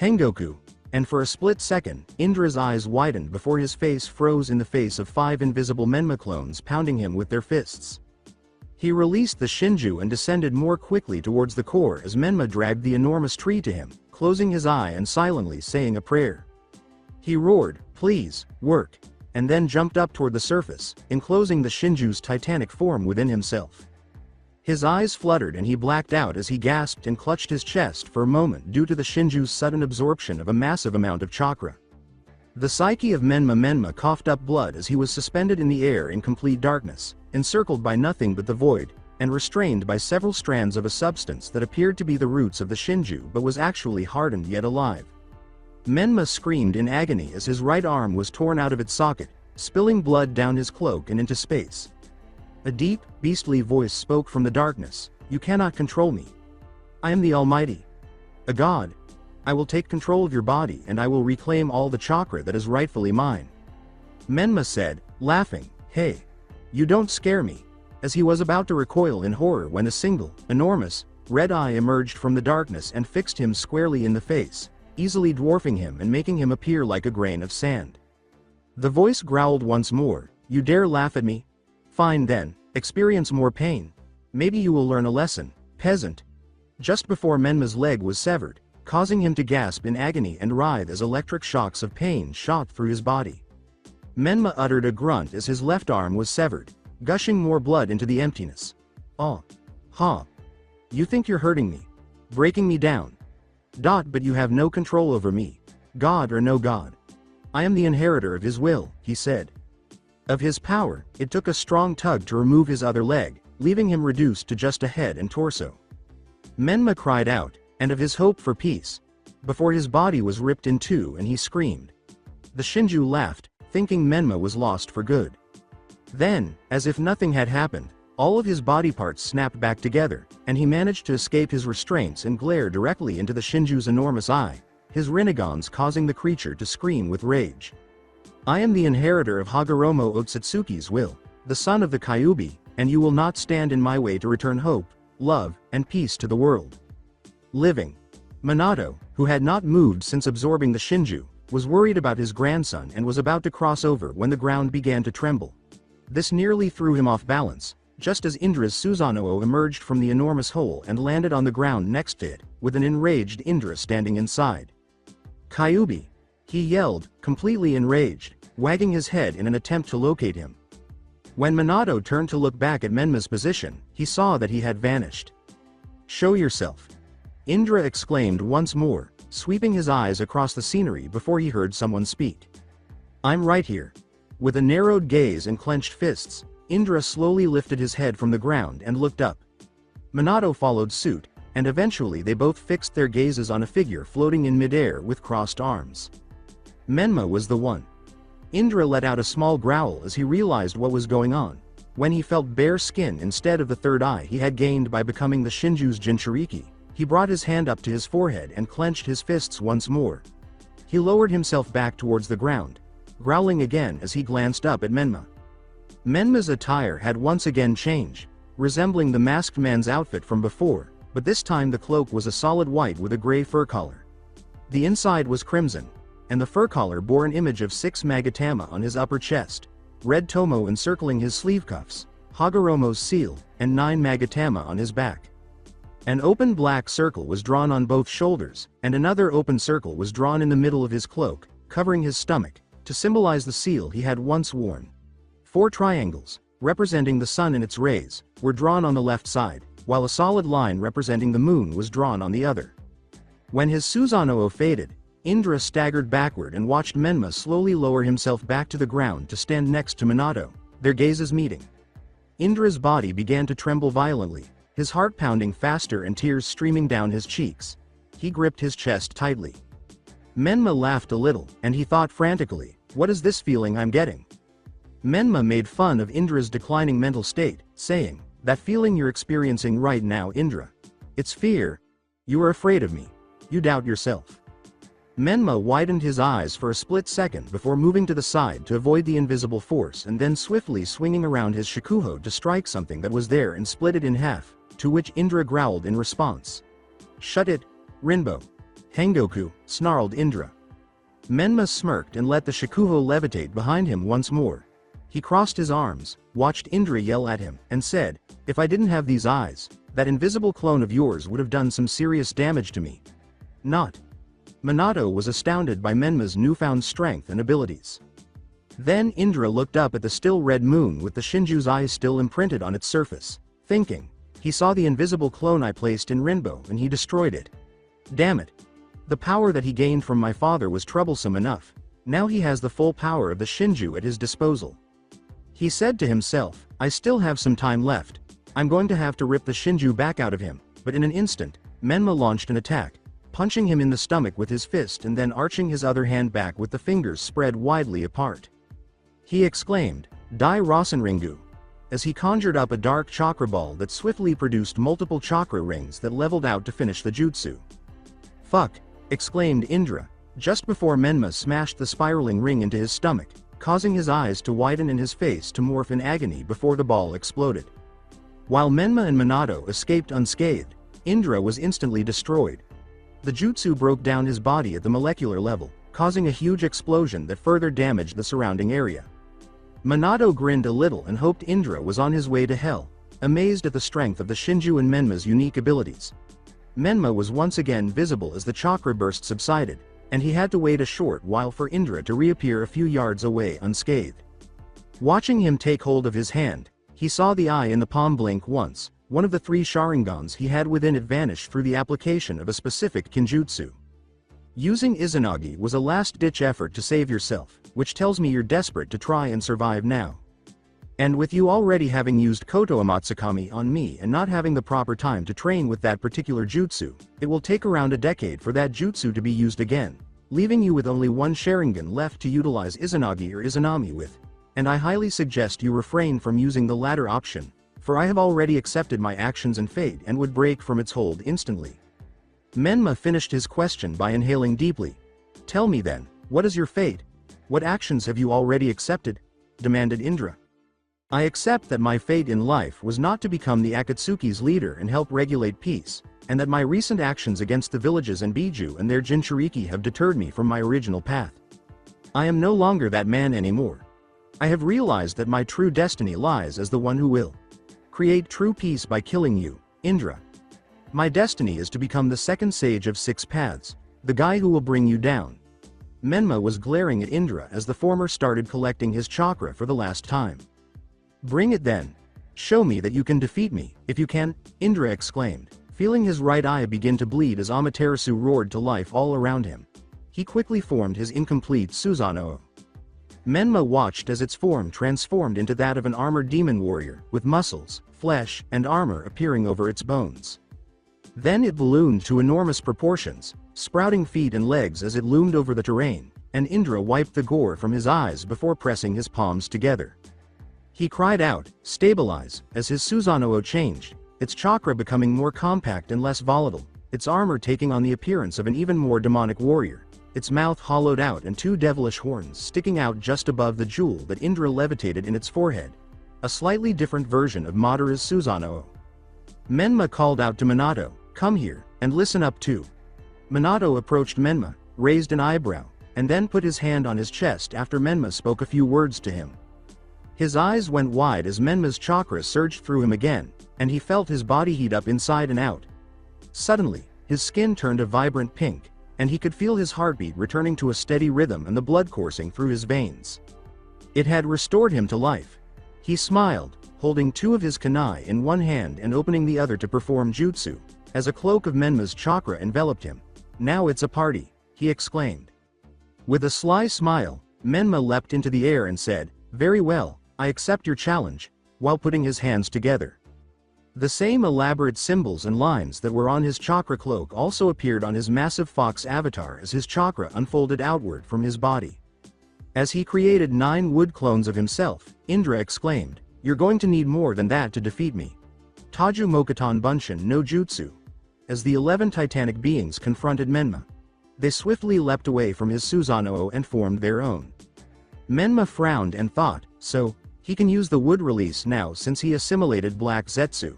Hengoku!" And for a split second, Indra's eyes widened before his face froze in the face of 5 invisible Menma clones pounding him with their fists. He released the Shinju and descended more quickly towards the core as Menma dragged the enormous tree to him, closing his eye and silently saying a prayer. He roared, "Please, work," and then jumped up toward the surface, enclosing the Shinju's titanic form within himself. His eyes fluttered and he blacked out as he gasped and clutched his chest for a moment due to the Shinju's sudden absorption of a massive amount of chakra. The psyche of Menma coughed up blood as he was suspended in the air in complete darkness, encircled by nothing but the void, and restrained by several strands of a substance that appeared to be the roots of the Shinju but was actually hardened yet alive. Menma screamed in agony as his right arm was torn out of its socket, spilling blood down his cloak and into space. A deep, beastly voice spoke from the darkness, "You cannot control me. I am the Almighty. A god. I will take control of your body and I will reclaim all the chakra that is rightfully mine." Menma said, laughing, "Hey. You don't scare me," as he was about to recoil in horror when a single, enormous, red eye emerged from the darkness and fixed him squarely in the face, easily dwarfing him and making him appear like a grain of sand. The voice growled once more, "You dare laugh at me? Fine then, experience more pain. Maybe you will learn a lesson, peasant." Just before Menma's leg was severed, causing him to gasp in agony and writhe as electric shocks of pain shot through his body. Menma uttered a grunt as his left arm was severed, gushing more blood into the emptiness. "Oh. Ha. You think you're hurting me? Breaking me down? But you have no control over me. God or no God. I am the inheritor of his will," he said. Of his power, it took a strong tug to remove his other leg, leaving him reduced to just a head and torso. Menma cried out, and of his hope for peace, before his body was ripped in two and he screamed. The Shinju laughed, thinking Menma was lost for good. Then, as if nothing had happened, all of his body parts snapped back together, and he managed to escape his restraints and glare directly into the Shinju's enormous eye, his Rinnegan's causing the creature to scream with rage. "I am the inheritor of Hagoromo Otsutsuki's will, the son of the Kyuubi, and you will not stand in my way to return hope, love, and peace to the world." Living. Minato, who had not moved since absorbing the Shinju, was worried about his grandson and was about to cross over when the ground began to tremble. This nearly threw him off balance, just as Indra's Susanoo emerged from the enormous hole and landed on the ground next to it, with an enraged Indra standing inside. "Kyuubi!" he yelled, completely enraged, wagging his head in an attempt to locate him. When Minato turned to look back at Menma's position, he saw that he had vanished. "Show yourself!" Indra exclaimed once more, sweeping his eyes across the scenery before he heard someone speak. "I'm right here." With a narrowed gaze and clenched fists, Indra slowly lifted his head from the ground and looked up. Minato followed suit, and eventually they both fixed their gazes on a figure floating in midair with crossed arms. Menma was the one. Indra let out a small growl as he realized what was going on, when he felt bare skin instead of the third eye he had gained by becoming the Shinju's Jinchuriki. He brought his hand up to his forehead and clenched his fists once more. He lowered himself back towards the ground, growling again as he glanced up at Menma. Menma's attire had once again changed, resembling the masked man's outfit from before, but this time the cloak was a solid white with a gray fur collar. The inside was crimson, and the fur collar bore an image of 6 Magatama on his upper chest, red tomo encircling his sleeve cuffs, Hagoromo's seal, and 9 Magatama on his back. An open black circle was drawn on both shoulders, and another open circle was drawn in the middle of his cloak, covering his stomach, to symbolize the seal he had once worn. 4 triangles, representing the sun and its rays, were drawn on the left side, while a solid line representing the moon was drawn on the other. When his Susanoo faded, Indra staggered backward and watched Menma slowly lower himself back to the ground to stand next to Minato, their gazes meeting. Indra's body began to tremble violently, his heart pounding faster and tears streaming down his cheeks. He gripped his chest tightly. Menma laughed a little, and he thought frantically, "What is this feeling I'm getting?" Menma made fun of Indra's declining mental state, saying, "That feeling you're experiencing right now, Indra. It's fear. You are afraid of me. You doubt yourself." Menma widened his eyes for a split second before moving to the side to avoid the invisible force and then swiftly swinging around his shakuho to strike something that was there and split it in half, to which Indra growled in response. "Shut it, Rinbo. Hengoku," snarled Indra. Menma smirked and let the shakuho levitate behind him once more. He crossed his arms, watched Indra yell at him, and said, "If I didn't have these eyes, that invisible clone of yours would have done some serious damage to me." "Not." Minato was astounded by Menma's newfound strength and abilities. Then Indra looked up at the still red moon with the Shinju's eyes still imprinted on its surface, thinking, "He saw the invisible clone I placed in Rinbo and he destroyed it. Damn it. The power that he gained from my father was troublesome enough, now he has the full power of the Shinju at his disposal." He said to himself, "I still have some time left. I'm going to have to rip the Shinju back out of him," but in an instant, Menma launched an attack, punching him in the stomach with his fist and then arching his other hand back with the fingers spread widely apart. He exclaimed, "Dai Rasenringu," as he conjured up a dark chakra ball that swiftly produced multiple chakra rings that leveled out to finish the jutsu. "Fuck," exclaimed Indra, just before Menma smashed the spiraling ring into his stomach, causing his eyes to widen and his face to morph in agony before the ball exploded. While Menma and Minato escaped unscathed, Indra was instantly destroyed. The jutsu broke down his body at the molecular level, causing a huge explosion that further damaged the surrounding area. Minato grinned a little and hoped Indra was on his way to hell, amazed at the strength of the Shinju and Menma's unique abilities. Menma was once again visible as the chakra burst subsided, and he had to wait a short while for Indra to reappear a few yards away unscathed. Watching him take hold of his hand, he saw the eye in the palm blink once. One of the 3 Sharingans he had within it vanished through the application of a specific kinjutsu. Using Izanagi was a last-ditch effort to save yourself, which tells me you're desperate to try and survive now. And with you already having used Koto Amatsukami on me and not having the proper time to train with that particular jutsu, it will take around a decade for that jutsu to be used again, leaving you with only 1 Sharingan left to utilize Izanagi or Izanami with, and I highly suggest you refrain from using the latter option, for I have already accepted my actions and fate and would break from its hold instantly. Menma finished his question by inhaling deeply. "Tell me then, what is your fate? What actions have you already accepted?" demanded Indra. "I accept that my fate in life was not to become the Akatsuki's leader and help regulate peace, and that my recent actions against the villages and Biju and their Jinchuriki have deterred me from my original path. I am no longer that man anymore. I have realized that my true destiny lies as the one who will create true peace by killing you, Indra. My destiny is to become the second sage of 6 paths, the guy who will bring you down. Menma was glaring at Indra as the former started collecting his chakra for the last time. Bring it then. Show me that you can defeat me, if you can, Indra exclaimed, feeling his right eye begin to bleed as Amaterasu roared to life all around him. He quickly formed his incomplete Susanoo. Menma watched as its form transformed into that of an armored demon warrior, with muscles, flesh, and armor appearing over its bones. Then it ballooned to enormous proportions, sprouting feet and legs as it loomed over the terrain, and Indra wiped the gore from his eyes before pressing his palms together. He cried out, "Stabilize," as his Susanoo changed, its chakra becoming more compact and less volatile, its armor taking on the appearance of an even more demonic warrior, its mouth hollowed out and 2 devilish horns sticking out just above the jewel that Indra levitated in its forehead. A slightly different version of Madara's Susanoo. Menma called out to Minato, "Come here, and listen up too." Minato approached Menma, raised an eyebrow, and then put his hand on his chest after Menma spoke a few words to him. His eyes went wide as Menma's chakra surged through him again, and he felt his body heat up inside and out. Suddenly, his skin turned a vibrant pink, and he could feel his heartbeat returning to a steady rhythm and the blood coursing through his veins. It had restored him to life. He smiled, holding 2 of his kunai in one hand and opening the other to perform jutsu, as a cloak of Menma's chakra enveloped him. "Now it's a party," he exclaimed. With a sly smile, Menma leapt into the air and said, "Very well, I accept your challenge," while putting his hands together. The same elaborate symbols and lines that were on his chakra cloak also appeared on his massive fox avatar as his chakra unfolded outward from his body. As he created 9 wood clones of himself, Indra exclaimed, "You're going to need more than that to defeat me." Taju Mokuton Bunshin no Jutsu. As the 11 titanic beings confronted Menma, they swiftly leapt away from his Susanoo and formed their own. Menma frowned and thought, so, he can use the wood release now since he assimilated Black Zetsu.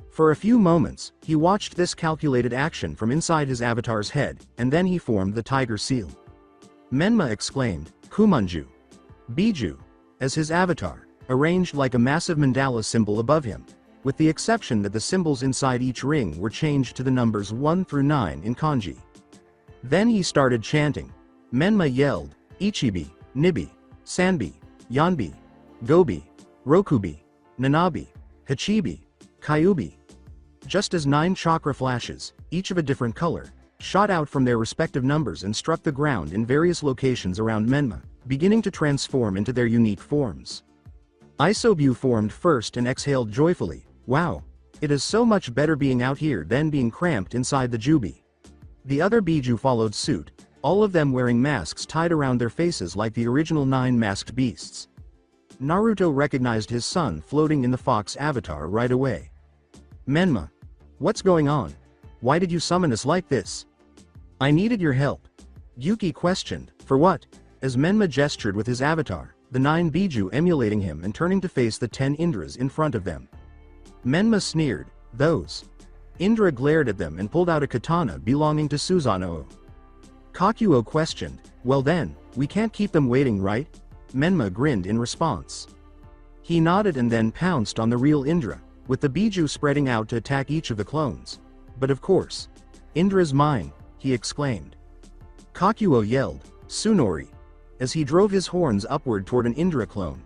For a few moments, he watched this calculated action from inside his avatar's head, and then he formed the tiger seal. Menma exclaimed, "Kumonju." Biju, as his avatar, arranged like a massive mandala symbol above him, with the exception that the symbols inside each ring were changed to the numbers 1 through 9 in kanji. Then he started chanting. Menma yelled, "Ichibi, Nibi, Sanbi, Yanbi, Gobi, Rokubi, Nanabi, Hachibi, Kyubi." Just as 9 chakra flashes, each of a different color, shot out from their respective numbers and struck the ground in various locations around Menma, beginning to transform into their unique forms. Isobu formed first and exhaled joyfully, "Wow! It is so much better being out here than being cramped inside the jubi." The other Biju followed suit, all of them wearing masks tied around their faces like the original 9 masked beasts. Naruto recognized his son floating in the fox avatar right away. "Menma. What's going on? Why did you summon us like this?" "I needed your help." Yuki questioned, "For what?" As Menma gestured with his avatar, the 9 Biju emulating him and turning to face the 10 Indras in front of them. Menma sneered, "Those." Indra glared at them and pulled out a katana belonging to Susanoo. Kakuo questioned, "Well then, we can't keep them waiting, right?" Menma grinned in response. He nodded and then pounced on the real Indra, with the Biju spreading out to attack each of the clones. "But of course. Indra's mine," he exclaimed. Kakuo yelled, "Tsunori," as he drove his horns upward toward an Indra clone.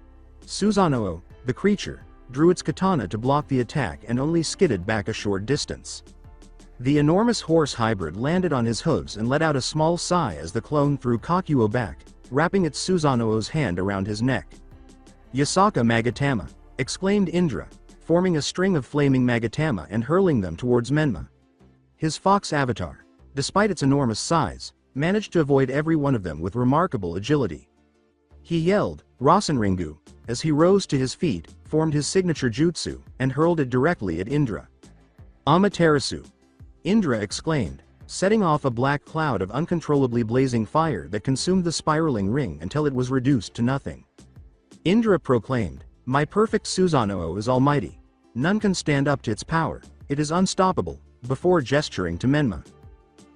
Susanoo, the creature, drew its katana to block the attack and only skidded back a short distance. The enormous horse hybrid landed on his hooves and let out a small sigh as the clone threw Kakuo back, wrapping its Susanoo's hand around his neck. "Yasaka Magatama," exclaimed Indra, forming a string of flaming Magatama and hurling them towards Menma. His fox avatar, despite its enormous size, managed to avoid every one of them with remarkable agility. He yelled, "Rasenringu," as he rose to his feet, formed his signature jutsu, and hurled it directly at Indra. "Amaterasu!" Indra exclaimed, setting off a black cloud of uncontrollably blazing fire that consumed the spiraling ring until it was reduced to nothing. Indra proclaimed, "My perfect Susanoo is almighty. None can stand up to its power, it is unstoppable, before gesturing to Menma.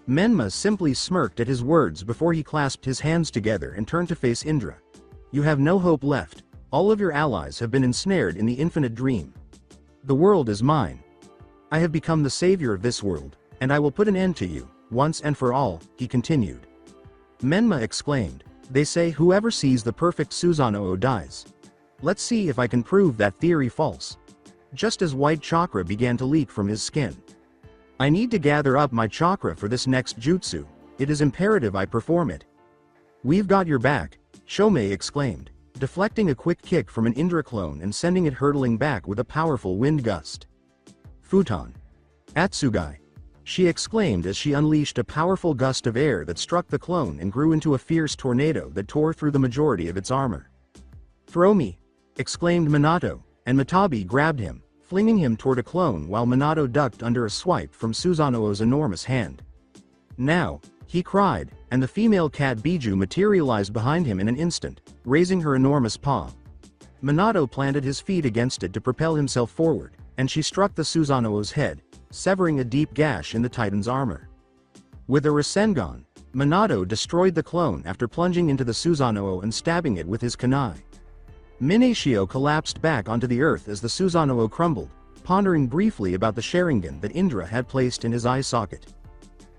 Menma simply smirked at his words before he clasped his hands together and turned to face Indra. You have no hope left, all of your allies have been ensnared in the infinite dream. The world is mine. I have become the savior of this world, and I will put an end to you, once and for all, he continued. Menma exclaimed, they say whoever sees the perfect Susanoo dies. Let's see if I can prove that theory false. Just as white chakra began to leak from his skin. I need to gather up my chakra for this next jutsu, it is imperative I perform it. We've got your back, Shomei exclaimed, deflecting a quick kick from an Indra clone and sending it hurtling back with a powerful wind gust. Futon. Atsugai. She exclaimed as she unleashed a powerful gust of air that struck the clone and grew into a fierce tornado that tore through the majority of its armor. Throw me! Exclaimed Minato, and Matabi grabbed him, flinging him toward a clone while Minato ducked under a swipe from Susanoo's enormous hand. Now, he cried, and the female cat Biju materialized behind him in an instant, raising her enormous paw. Minato planted his feet against it to propel himself forward, and she struck the Susanoo's head, severing a deep gash in the Titan's armor. With a Rasengan, Minato destroyed the clone after plunging into the Susanoo and stabbing it with his kunai. Minato collapsed back onto the earth as the Susanoo crumbled, pondering briefly about the Sharingan that Indra had placed in his eye socket.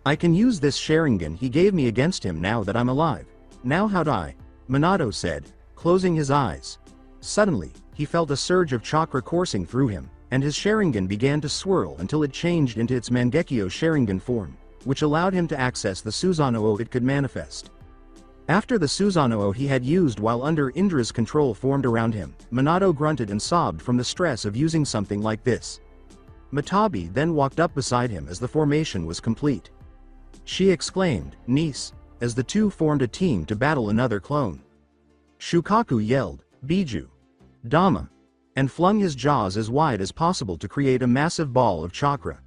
I can use this Sharingan he gave me against him now that I'm alive. Now how'd I? Minato said, closing his eyes. Suddenly, he felt a surge of chakra coursing through him, and his Sharingan began to swirl until it changed into its Mangekyo Sharingan form, which allowed him to access the Susanoo it could manifest. After the Susanoo he had used while under Indra's control formed around him, Minato grunted and sobbed from the stress of using something like this. Matabi then walked up beside him as the formation was complete. She exclaimed, niece, as the two formed a team to battle another clone. Shukaku yelled, Biju. Dama, and flung his jaws as wide as possible to create a massive ball of chakra.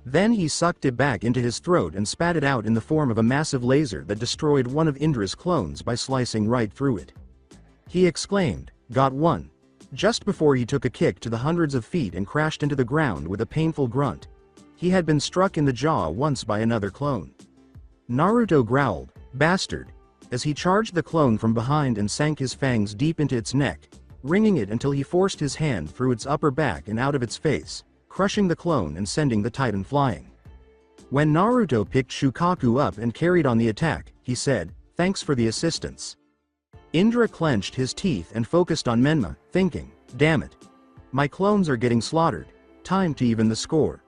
Then he sucked it back into his throat and spat it out in the form of a massive laser that destroyed one of Indra's clones by slicing right through it. He exclaimed, got one. Just before he took a kick to the hundreds of feet and crashed into the ground with a painful grunt. He had been struck in the jaw once by another clone. Naruto growled, bastard, as he charged the clone from behind and sank his fangs deep into its neck, wringing it until he forced his hand through its upper back and out of its face, crushing the clone and sending the Titan flying. When Naruto picked Shukaku up and carried on the attack, he said, thanks for the assistance. Indra clenched his teeth and focused on Menma, thinking, damn it. My clones are getting slaughtered, time to even the score.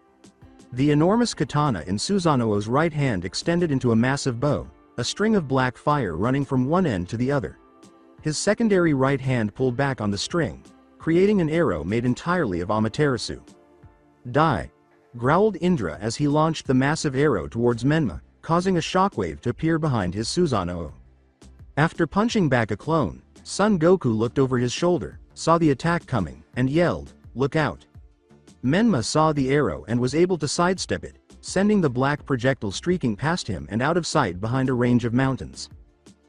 The enormous katana in Susanoo's right hand extended into a massive bow, a string of black fire running from one end to the other. His secondary right hand pulled back on the string, creating an arrow made entirely of Amaterasu. Die! Growled Indra as he launched the massive arrow towards Menma, causing a shockwave to appear behind his Susanoo. After punching back a clone, Son Goku looked over his shoulder, saw the attack coming, and yelled, look out! Menma saw the arrow and was able to sidestep it, sending the black projectile streaking past him and out of sight behind a range of mountains.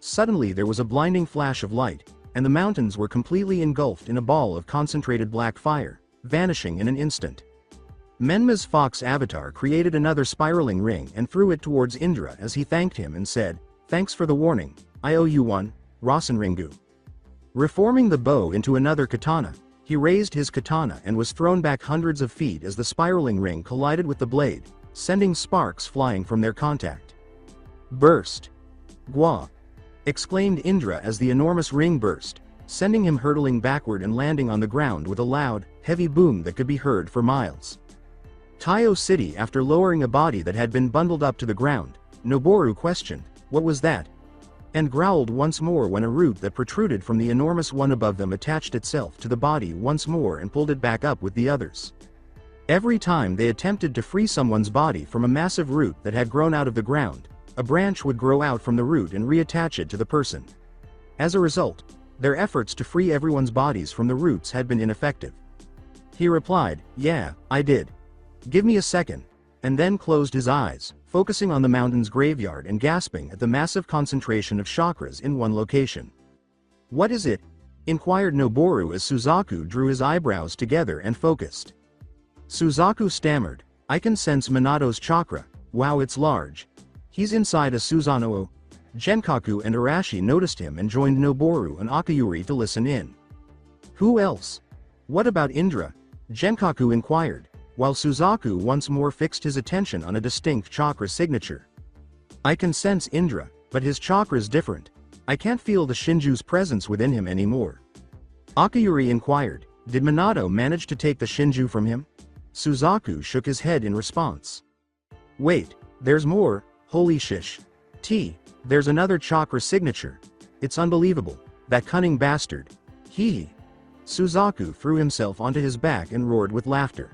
Suddenly there was a blinding flash of light, and the mountains were completely engulfed in a ball of concentrated black fire, vanishing in an instant. Menma's fox avatar created another spiraling ring and threw it towards Indra as he thanked him and said, thanks for the warning, I owe you one, Rasenringu. Reforming the bow into another katana, he raised his katana and was thrown back hundreds of feet as the spiraling ring collided with the blade, sending sparks flying from their contact. Burst! Gwa! Exclaimed Indra as the enormous ring burst, sending him hurtling backward and landing on the ground with a loud, heavy boom that could be heard for miles. Taiyo City. After lowering a body that had been bundled up to the ground, Noboru questioned, what was that? And growled once more when a root that protruded from the enormous one above them attached itself to the body once more and pulled it back up with the others. Every time they attempted to free someone's body from a massive root that had grown out of the ground, a branch would grow out from the root and reattach it to the person. As a result, their efforts to free everyone's bodies from the roots had been ineffective. He replied, yeah, I did. Give me a second, and then closed his eyes, focusing on the mountain's graveyard and gasping at the massive concentration of chakras in one location. What is it? Inquired Noboru as Suzaku drew his eyebrows together and focused. Suzaku stammered, I can sense Minato's chakra. Wow, it's large. He's inside a Susanoo. Genkaku and Arashi noticed him and joined Noboru and Akayuri to listen in. Who else? What about Indra? Genkaku inquired, while Suzaku once more fixed his attention on a distinct chakra signature. I can sense Indra, but his chakra's different. I can't feel the Shinju's presence within him anymore. Akayuri inquired, did Minato manage to take the Shinju from him? Suzaku shook his head in response. Wait, there's more, holy shish. There's another chakra signature. It's unbelievable, that cunning bastard. Hee. Suzaku threw himself onto his back and roared with laughter.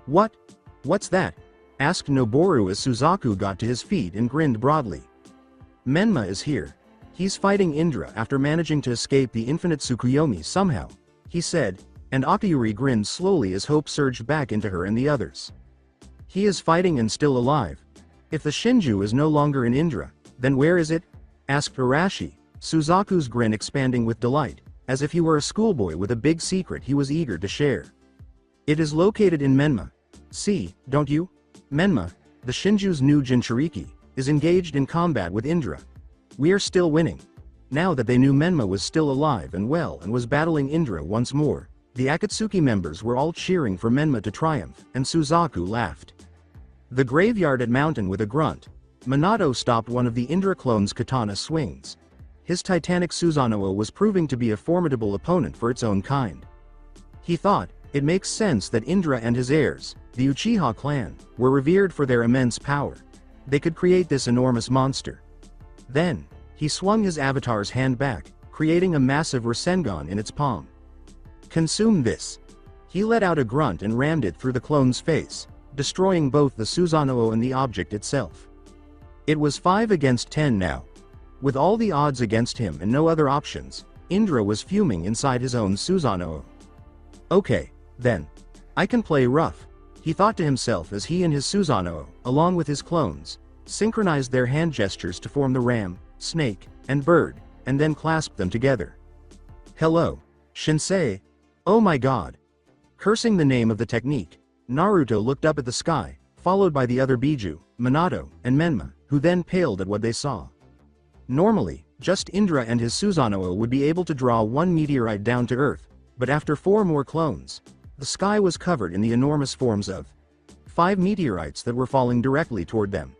What? What's that? Asked Noboru as Suzaku got to his feet and grinned broadly. Menma is here. He's fighting Indra after managing to escape the infinite Tsukuyomi somehow, he said, and Akayuri grinned slowly as hope surged back into her and the others. He is fighting and still alive. If the Shinju is no longer in Indra, then where is it? Asked Arashi, Suzaku's grin expanding with delight, as if he were a schoolboy with a big secret he was eager to share. It is located in Menma. See, don't you? Menma, the Shinju's new Jinchuriki, is engaged in combat with Indra. We are still winning. Now that they knew Menma was still alive and well and was battling Indra once more, the Akatsuki members were all cheering for Menma to triumph, and Suzaku laughed. The graveyard at Mountain with a grunt. Minato stopped one of the Indra clone's katana swings. His titanic Susanoo was proving to be a formidable opponent for its own kind. He thought, it makes sense that Indra and his heirs, the Uchiha clan, were revered for their immense power. They could create this enormous monster. Then, he swung his avatar's hand back, creating a massive Rasengan in its palm. Consume this. He let out a grunt and rammed it through the clone's face, destroying both the Susanoo and the object itself. It was 5 against 10 now. With all the odds against him and no other options, Indra was fuming inside his own Susanoo. Okay, then. I can play rough, he thought to himself as he and his Susanoo, along with his clones, synchronized their hand gestures to form the ram, snake, and bird, and then clasped them together. Hello, Shinsei. Oh my god. Cursing the name of the technique, Naruto looked up at the sky, followed by the other Biju, Minato, and Menma, who then paled at what they saw. Normally, just Indra and his Susanoo would be able to draw one meteorite down to Earth, but after 4 more clones, the sky was covered in the enormous forms of 5 meteorites that were falling directly toward them.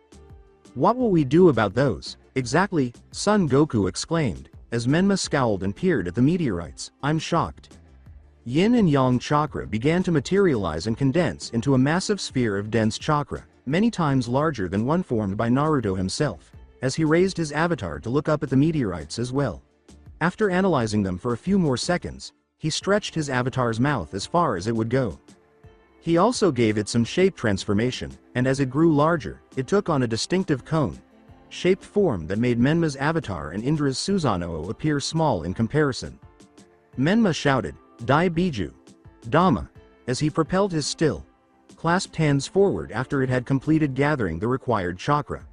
What will we do about those? Exactly, Son Goku exclaimed, as Menma scowled and peered at the meteorites. I'm shocked. Yin and Yang chakra began to materialize and condense into a massive sphere of dense chakra, many times larger than one formed by Naruto himself, as he raised his avatar to look up at the meteorites as well. After analyzing them for a few more seconds, he stretched his avatar's mouth as far as it would go. He also gave it some shape transformation, and as it grew larger, it took on a distinctive cone-shaped form that made Menma's avatar and Indra's Susanoo appear small in comparison. Menma shouted, Dai Biju. Dama, as he propelled his still, clasped hands forward after it had completed gathering the required chakra.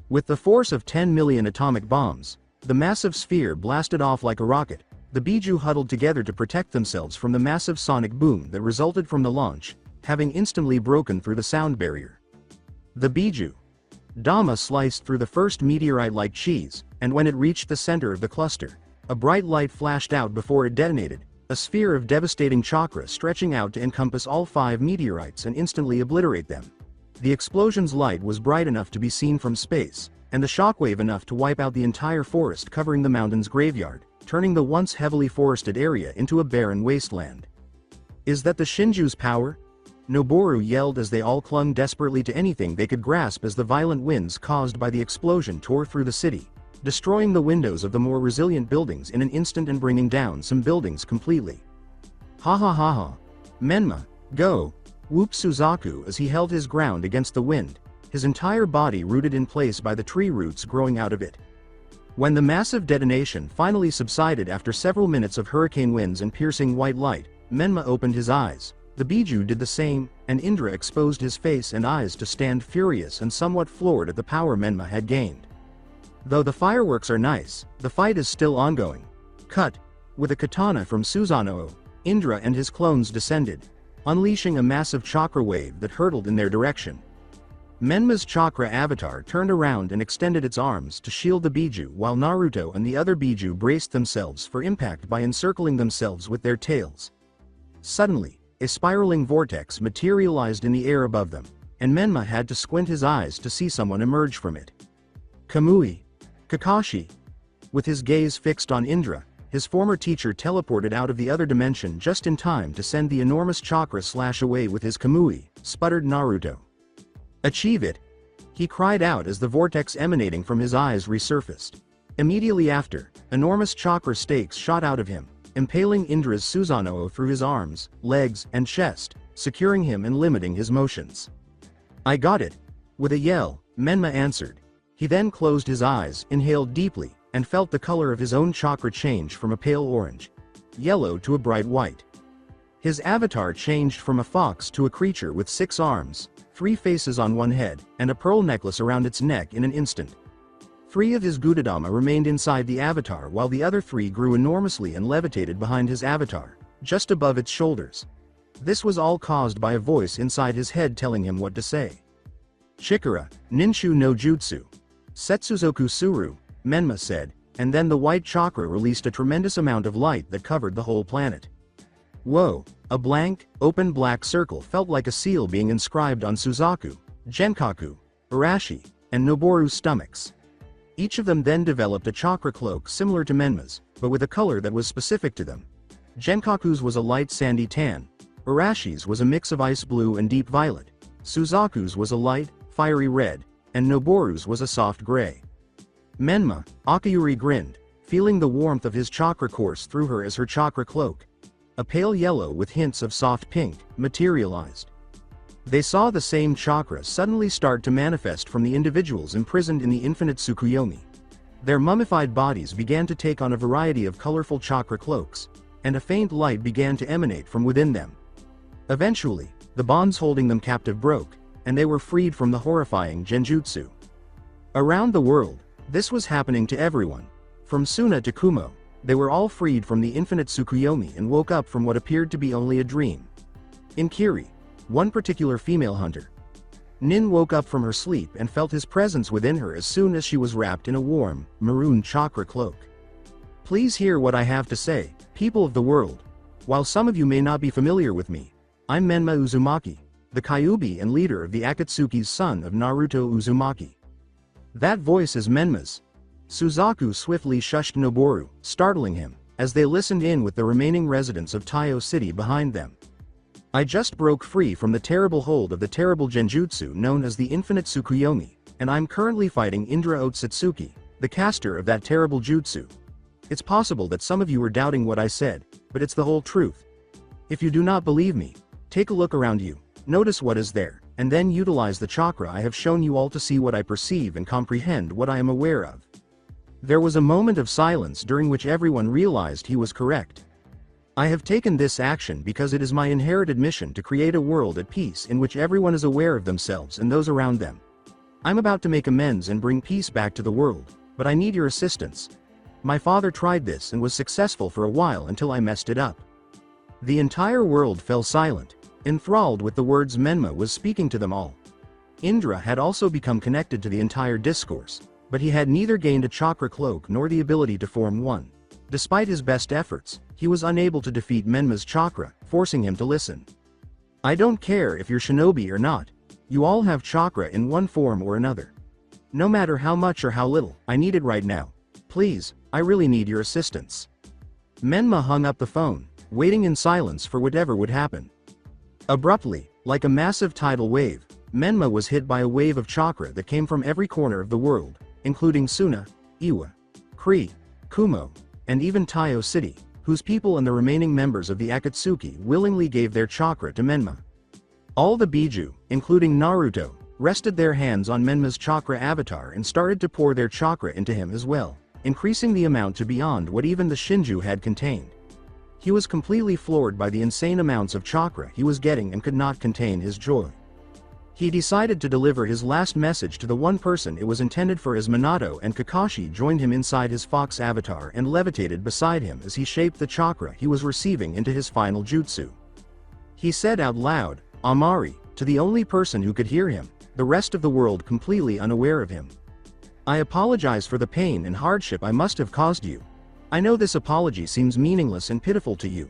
With the force of 10 million atomic bombs, the massive sphere blasted off like a rocket. The Biju huddled together to protect themselves from the massive sonic boom that resulted from the launch, having instantly broken through the sound barrier. The Biju Dama sliced through the first meteorite like cheese, and when it reached the center of the cluster, a bright light flashed out before it detonated, a sphere of devastating chakra stretching out to encompass all 5 meteorites and instantly obliterate them. The explosion's light was bright enough to be seen from space, and the shockwave enough to wipe out the entire forest covering the mountain's graveyard, turning the once heavily forested area into a barren wasteland. Is that the Shinju's power? Noboru yelled as they all clung desperately to anything they could grasp as the violent winds caused by the explosion tore through the city, destroying the windows of the more resilient buildings in an instant and bringing down some buildings completely. Ha ha ha ha. Menma, go! Whooped Suzaku as he held his ground against the wind, his entire body rooted in place by the tree roots growing out of it. When the massive detonation finally subsided after several minutes of hurricane winds and piercing white light, Menma opened his eyes. The Biju did the same, and Indra exposed his face and eyes to stand furious and somewhat floored at the power Menma had gained. Though the fireworks are nice, the fight is still ongoing. Cut. With a katana from Susanoo, Indra and his clones descended. unleashing a massive chakra wave that hurtled in their direction. Menma's chakra avatar turned around and extended its arms to shield the Biju, while Naruto and the other Biju braced themselves for impact by encircling themselves with their tails. Suddenly, a spiraling vortex materialized in the air above them, and Menma had to squint his eyes to see someone emerge from it. Kamui. Kakashi. With his gaze fixed on Indra, his former teacher teleported out of the other dimension just in time to send the enormous chakra slash away with his Kamui, sputtered Naruto. Achieve it! He cried out as the vortex emanating from his eyes resurfaced. Immediately after, enormous chakra stakes shot out of him, impaling Indra's Susanoo through his arms, legs, and chest, securing him and limiting his motions. I got it! With a yell, Menma answered. He then closed his eyes, inhaled deeply, and felt the color of his own chakra change from a pale orange, yellow to a bright white. His avatar changed from a fox to a creature with 6 arms, 3 faces on one head, and a pearl necklace around its neck in an instant. 3 of his Gudadama remained inside the avatar while the other 3 grew enormously and levitated behind his avatar, just above its shoulders. This was all caused by a voice inside his head telling him what to say. Chikara, Ninshu no Jutsu. Setsuzoku Suru, Menma said, and then the white chakra released a tremendous amount of light that covered the whole planet. Whoa, a blank, open black circle felt like a seal being inscribed on Suzaku, Genkaku, Arashi, and Noboru's stomachs. Each of them then developed a chakra cloak similar to Menma's, but with a color that was specific to them. Genkaku's was a light sandy tan, Arashi's was a mix of ice blue and deep violet, Suzaku's was a light, fiery red, and Noboru's was a soft gray. Menma, Akayuri grinned, feeling the warmth of his chakra course through her as her chakra cloak, a pale yellow with hints of soft pink, materialized. They saw the same chakra suddenly start to manifest from the individuals imprisoned in the infinite Tsukuyomi. Their mummified bodies began to take on a variety of colorful chakra cloaks, and a faint light began to emanate from within them. Eventually, the bonds holding them captive broke, and they were freed from the horrifying genjutsu. Around the world, this was happening to everyone. From Suna to Kumo, they were all freed from the infinite Tsukuyomi and woke up from what appeared to be only a dream. In Kiri, one particular female hunter, Nin woke up from her sleep and felt his presence within her as soon as she was wrapped in a warm, maroon chakra cloak. Please hear what I have to say, people of the world. While some of you may not be familiar with me, I'm Menma Uzumaki, the Kyuubi and leader of the Akatsuki's son of Naruto Uzumaki. That voice is Menma's. Suzaku swiftly shushed Noboru, startling him, as they listened in with the remaining residents of Taiyo City behind them. I just broke free from the terrible hold of the terrible genjutsu known as the Infinite Tsukuyomi, and I'm currently fighting Indra Otsutsuki, the caster of that terrible jutsu. It's possible that some of you are doubting what I said, but it's the whole truth. If you do not believe me, take a look around you, notice what is there, and then utilize the chakra I have shown you all to see what I perceive and comprehend what I am aware of. There was a moment of silence during which everyone realized he was correct. I have taken this action because it is my inherited mission to create a world at peace in which everyone is aware of themselves and those around them. I'm about to make amends and bring peace back to the world, but I need your assistance. My father tried this and was successful for a while until I messed it up. The entire world fell silent, enthralled with the words Menma was speaking to them all. Indra had also become connected to the entire discourse, but he had neither gained a chakra cloak nor the ability to form one. Despite his best efforts, he was unable to defeat Menma's chakra, forcing him to listen. I don't care if you're Shinobi or not, you all have chakra in one form or another. No matter how much or how little, I need it right now. Please, I really need your assistance. Menma hung up the phone, waiting in silence for whatever would happen. Abruptly, like a massive tidal wave, Menma was hit by a wave of chakra that came from every corner of the world, including Suna, Iwa, Kri, Kumo, and even Taiyo City, whose people and the remaining members of the Akatsuki willingly gave their chakra to Menma. All the Biju, including Naruto, rested their hands on Menma's chakra avatar and started to pour their chakra into him as well, increasing the amount to beyond what even the Shinju had contained. He was completely floored by the insane amounts of chakra he was getting and could not contain his joy. He decided to deliver his last message to the one person it was intended for as Minato, and Kakashi joined him inside his fox avatar and levitated beside him as he shaped the chakra he was receiving into his final jutsu. He said out loud, Amari, to the only person who could hear him, the rest of the world completely unaware of him. I apologize for the pain and hardship I must have caused you. I know this apology seems meaningless and pitiful to you.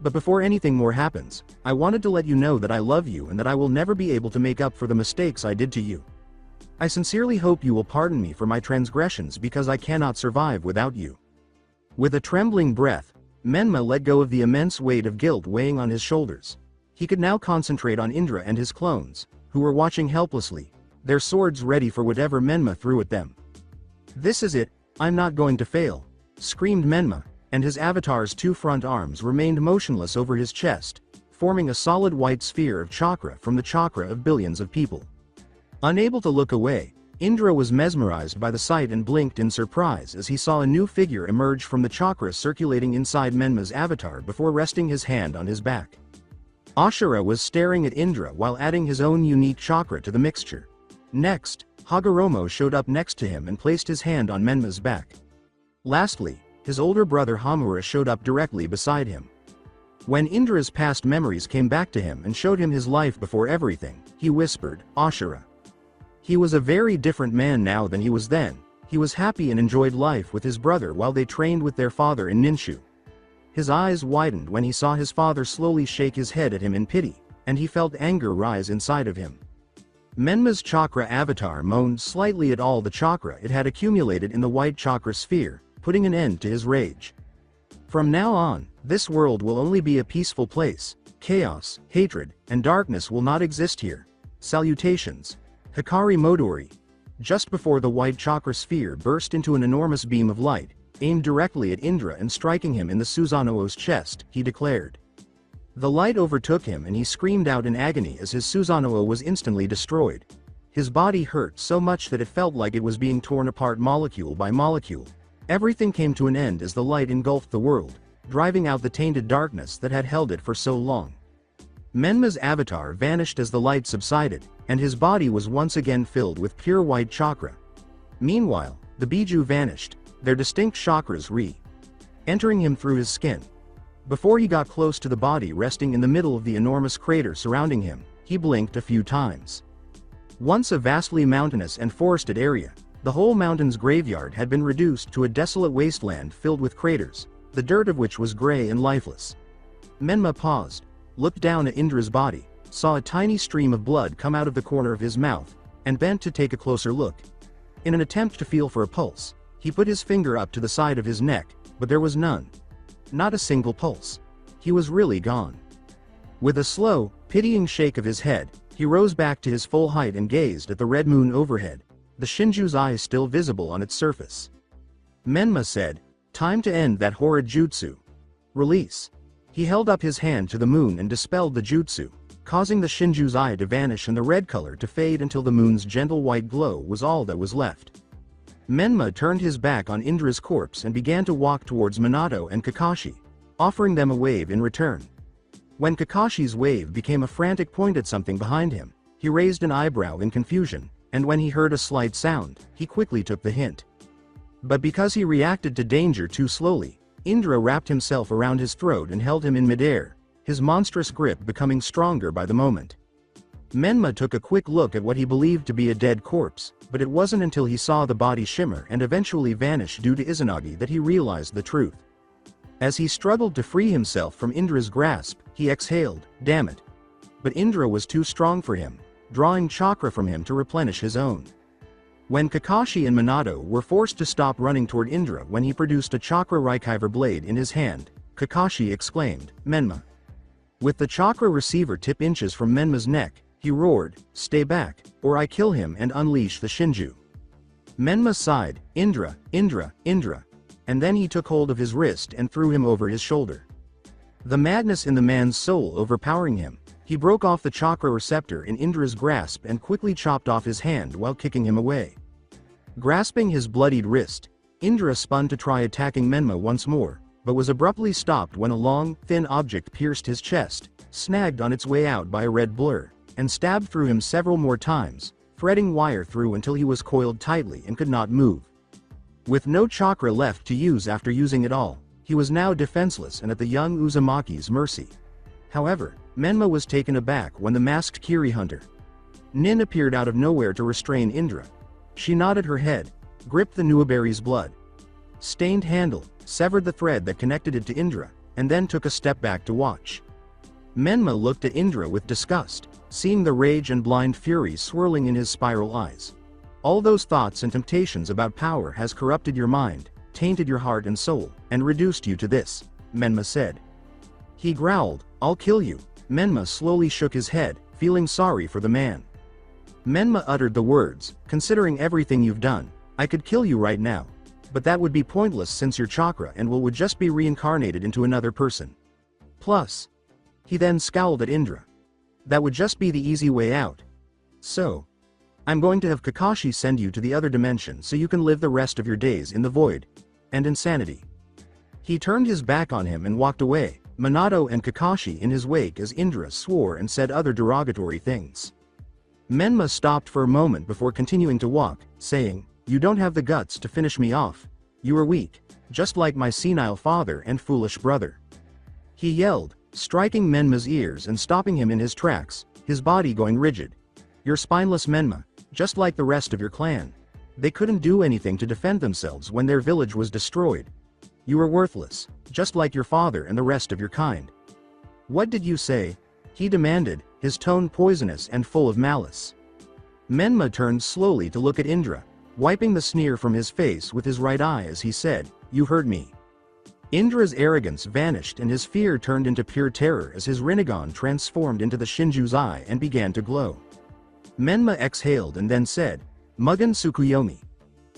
But before anything more happens, I wanted to let you know that I love you and that I will never be able to make up for the mistakes I did to you. I sincerely hope you will pardon me for my transgressions because I cannot survive without you. With a trembling breath, Menma let go of the immense weight of guilt weighing on his shoulders. He could now concentrate on Indra and his clones, who were watching helplessly, their swords ready for whatever Menma threw at them. This is it, I'm not going to fail, screamed Menma, and his avatar's two front arms remained motionless over his chest, forming a solid white sphere of chakra from the chakra of billions of people. Unable to look away, Indra was mesmerized by the sight and blinked in surprise as he saw a new figure emerge from the chakra circulating inside Menma's avatar before resting his hand on his back. Ashura was staring at Indra while adding his own unique chakra to the mixture. Next, Hagoromo showed up next to him and placed his hand on Menma's back. Lastly, his older brother Hamura showed up directly beside him. When Indra's past memories came back to him and showed him his life before everything, he whispered, Ashura. He was a very different man now than he was then. He was happy and enjoyed life with his brother while they trained with their father in Ninshu. His eyes widened when he saw his father slowly shake his head at him in pity, and he felt anger rise inside of him. Menma's chakra avatar moaned slightly at all the chakra it had accumulated in the white chakra sphere, putting an end to his rage. From now on, this world will only be a peaceful place. Chaos, hatred, and darkness will not exist here. Salutations. Hikari Modori. Just before the white chakra sphere burst into an enormous beam of light, aimed directly at Indra and striking him in the Susanoo's chest, he declared. The light overtook him and he screamed out in agony as his Susanoo was instantly destroyed. His body hurt so much that it felt like it was being torn apart molecule by molecule. Everything came to an end as the light engulfed the world, driving out the tainted darkness that had held it for so long. Menma's avatar vanished as the light subsided, and his body was once again filled with pure white chakra. Meanwhile, the Biju vanished, their distinct chakras entering him through his skin. Before he got close to the body resting in the middle of the enormous crater surrounding him, he blinked a few times. Once a vastly mountainous and forested area, the whole mountain's graveyard had been reduced to a desolate wasteland filled with craters, the dirt of which was gray and lifeless. Menma paused, looked down at Indra's body, saw a tiny stream of blood come out of the corner of his mouth, and bent to take a closer look. In an attempt to feel for a pulse, he put his finger up to the side of his neck, but there was none. Not a single pulse. He was really gone. With a slow, pitying shake of his head, he rose back to his full height and gazed at the red moon overhead, the Shinju's eyes still visible on its surface. Menma said, "Time to end that horrid jutsu. Release." He held up his hand to the moon and dispelled the jutsu, causing the Shinju's eye to vanish and the red color to fade until the moon's gentle white glow was all that was left. Menma turned his back on Indra's corpse and began to walk towards Minato and Kakashi, offering them a wave in return. When Kakashi's wave became a frantic point at something behind him, he raised an eyebrow in confusion, and when he heard a slight sound, he quickly took the hint. But because he reacted to danger too slowly, Indra wrapped himself around his throat and held him in midair, his monstrous grip becoming stronger by the moment. Menma took a quick look at what he believed to be a dead corpse, but it wasn't until he saw the body shimmer and eventually vanish due to Izanagi that he realized the truth. As he struggled to free himself from Indra's grasp, he exhaled, "Damn it." But Indra was too strong for him, drawing chakra from him to replenish his own. When Kakashi and Minato were forced to stop running toward Indra when he produced a chakra Raikiver blade in his hand, Kakashi exclaimed, "Menma." With the chakra receiver tip inches from Menma's neck, he roared, "Stay back, or I kill him and unleash the Shinju." Menma sighed, "Indra, Indra, Indra," and then he took hold of his wrist and threw him over his shoulder. The madness in the man's soul overpowering him, he broke off the chakra receptor in Indra's grasp and quickly chopped off his hand while kicking him away. Grasping his bloodied wrist, Indra spun to try attacking Menma once more, but was abruptly stopped when a long, thin object pierced his chest, snagged on its way out by a red blur, and stabbed through him several more times, threading wire through until he was coiled tightly and could not move. With no chakra left to use after using it all, he was now defenseless and at the young Uzumaki's mercy. However, Menma was taken aback when the masked Kiri hunter Nin appeared out of nowhere to restrain Indra. She nodded her head, gripped the Nuaberry's blood stained handle, severed the thread that connected it to Indra, and then took a step back to watch. Menma looked at Indra with disgust, seeing the rage and blind fury swirling in his spiral eyes. All those thoughts and temptations about power has corrupted your mind, tainted your heart and soul, and reduced you to this, Menma said. He growled, I'll kill you. Menma slowly shook his head, feeling sorry for the man. Menma uttered the words, considering everything you've done, I could kill you right now. But that would be pointless since your chakra and will would just be reincarnated into another person. Plus. He then scowled at Indra. That would just be the easy way out. So. I'm going to have Kakashi send you to the other dimension so you can live the rest of your days in the void. And insanity. He turned his back on him and walked away, Minato and Kakashi in his wake as Indra swore and said other derogatory things. Menma stopped for a moment before continuing to walk, saying, You don't have the guts to finish me off. You are weak, just like my senile father and foolish brother. He yelled, striking Menma's ears and stopping him in his tracks, his body going rigid. You're spineless Menma, just like the rest of your clan. They couldn't do anything to defend themselves when their village was destroyed. You are worthless, just like your father and the rest of your kind. What did you say? He demanded, his tone poisonous and full of malice. Menma turned slowly to look at Indra, wiping the sneer from his face with his right eye as he said, You heard me. Indra's arrogance vanished and his fear turned into pure terror as his Rinnegan transformed into the Shinju's eye and began to glow. Menma exhaled and then said, Mugen Tsukuyomi.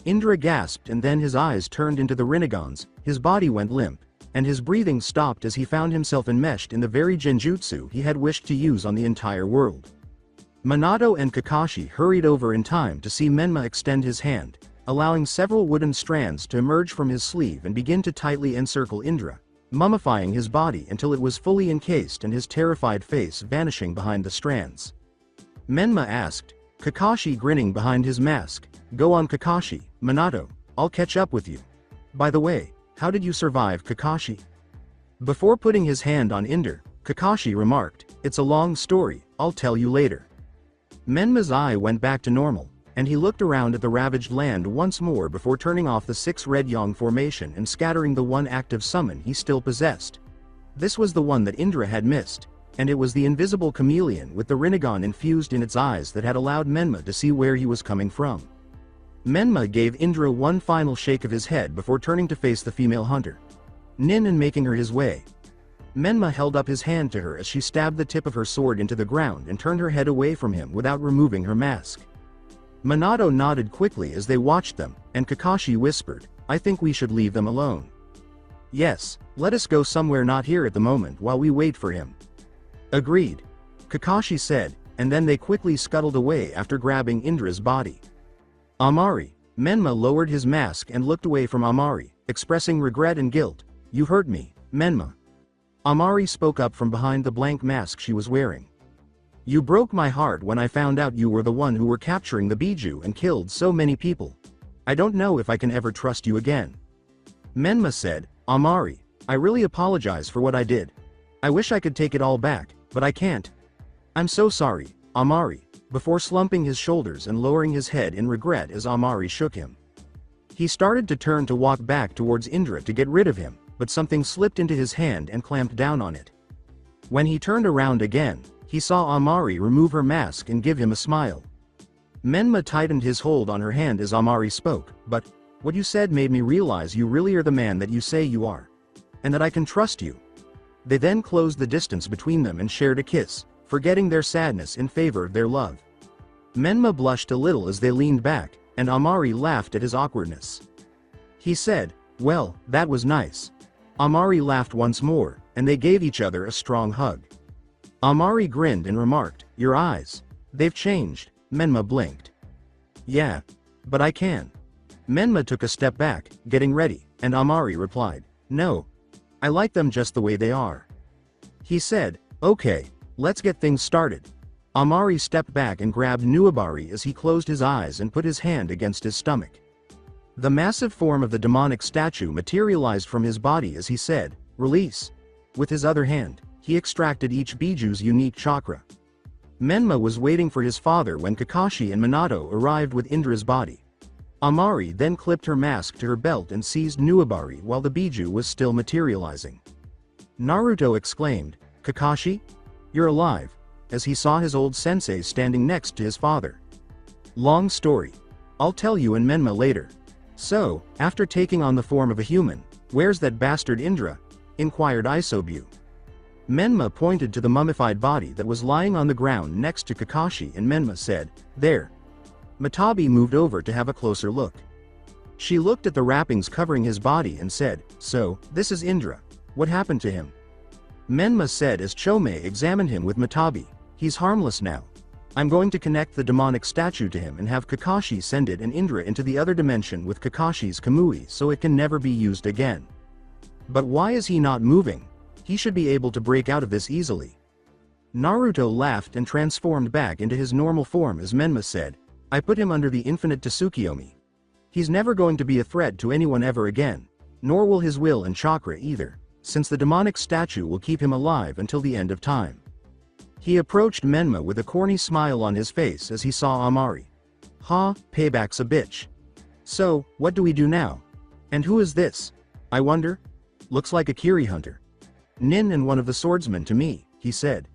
Indra gasped and then his eyes turned into the Rinnegans, his body went limp, and his breathing stopped as he found himself enmeshed in the very genjutsu he had wished to use on the entire world. Minato and Kakashi hurried over in time to see Menma extend his hand, allowing several wooden strands to emerge from his sleeve and begin to tightly encircle Indra, mummifying his body until it was fully encased and his terrified face vanishing behind the strands. Menma asked, Kakashi grinning behind his mask, Go on Kakashi, Minato, I'll catch up with you. By the way, how did you survive Kakashi? Before putting his hand on Indra, Kakashi remarked, It's a long story, I'll tell you later. Menma's eye went back to normal, and he looked around at the ravaged land once more before turning off the 6 red yang formation and scattering the one active summon he still possessed. This was the one that Indra had missed, and it was the invisible chameleon with the Rinnegan infused in its eyes that had allowed Menma to see where he was coming from. Menma gave Indra one final shake of his head before turning to face the female hunter, Nin, and making her his way. Menma held up his hand to her as she stabbed the tip of her sword into the ground and turned her head away from him without removing her mask. Minato nodded quickly as they watched them, and Kakashi whispered, I think we should leave them alone. Yes, let us go somewhere not here at the moment while we wait for him. Agreed. Kakashi said, and then they quickly scuttled away after grabbing Indra's body. Amari. Menma lowered his mask and looked away from Amari, expressing regret and guilt. You hurt me, Menma. Amari spoke up from behind the blank mask she was wearing. You broke my heart when I found out you were the one who were capturing the Biju and killed so many people. I don't know if I can ever trust you again. Menma said, Amari, I really apologize for what I did. I wish I could take it all back, but I can't. I'm so sorry, Amari, before slumping his shoulders and lowering his head in regret as Amari shook him. He started to turn to walk back towards Indra to get rid of him, but something slipped into his hand and clamped down on it. When he turned around again, he saw Amari remove her mask and give him a smile. Menma tightened his hold on her hand as Amari spoke, but, what you said made me realize you really are the man that you say you are. And that I can trust you. They then closed the distance between them and shared a kiss, forgetting their sadness in favor of their love. Menma blushed a little as they leaned back, and Amari laughed at his awkwardness. He said, Well, that was nice. Amari laughed once more, and they gave each other a strong hug. Amari grinned and remarked, Your eyes. They've changed. Menma blinked. Yeah. But I can. Menma took a step back, getting ready, and Amari replied, No. I like them just the way they are. He said, Okay, let's get things started. Amari stepped back and grabbed Nuabari as he closed his eyes and put his hand against his stomach. The massive form of the demonic statue materialized from his body as he said, Release. With his other hand, he extracted each Biju's unique chakra. Menma was waiting for his father when Kakashi and Minato arrived with Indra's body. Amari then clipped her mask to her belt and seized Nuabari while the Biju was still materializing. Naruto exclaimed, "Kakashi? You're alive," as he saw his old sensei standing next to his father. Long story. I'll tell you and Menma later. So, after taking on the form of a human, where's that bastard Indra? Inquired Isobu. Menma pointed to the mummified body that was lying on the ground next to Kakashi and Menma said, "There." Matabi moved over to have a closer look. She looked at the wrappings covering his body and said, "So, this is Indra. What happened to him?" Menma said as Chome examined him with Matabi, "He's harmless now. I'm going to connect the demonic statue to him and have Kakashi send it and Indra into the other dimension with Kakashi's Kamui so it can never be used again." "But why is he not moving? He should be able to break out of this easily." Naruto laughed and transformed back into his normal form as Menma said, "I put him under the infinite Tsukuyomi. He's never going to be a threat to anyone ever again, nor will his will and chakra either, since the demonic statue will keep him alive until the end of time." He approached Menma with a corny smile on his face as he saw Amari. "Ha, payback's a bitch. So, what do we do now? And who is this? I wonder? Looks like a Kiri hunter. Nin and one of the swordsmen to me," he said.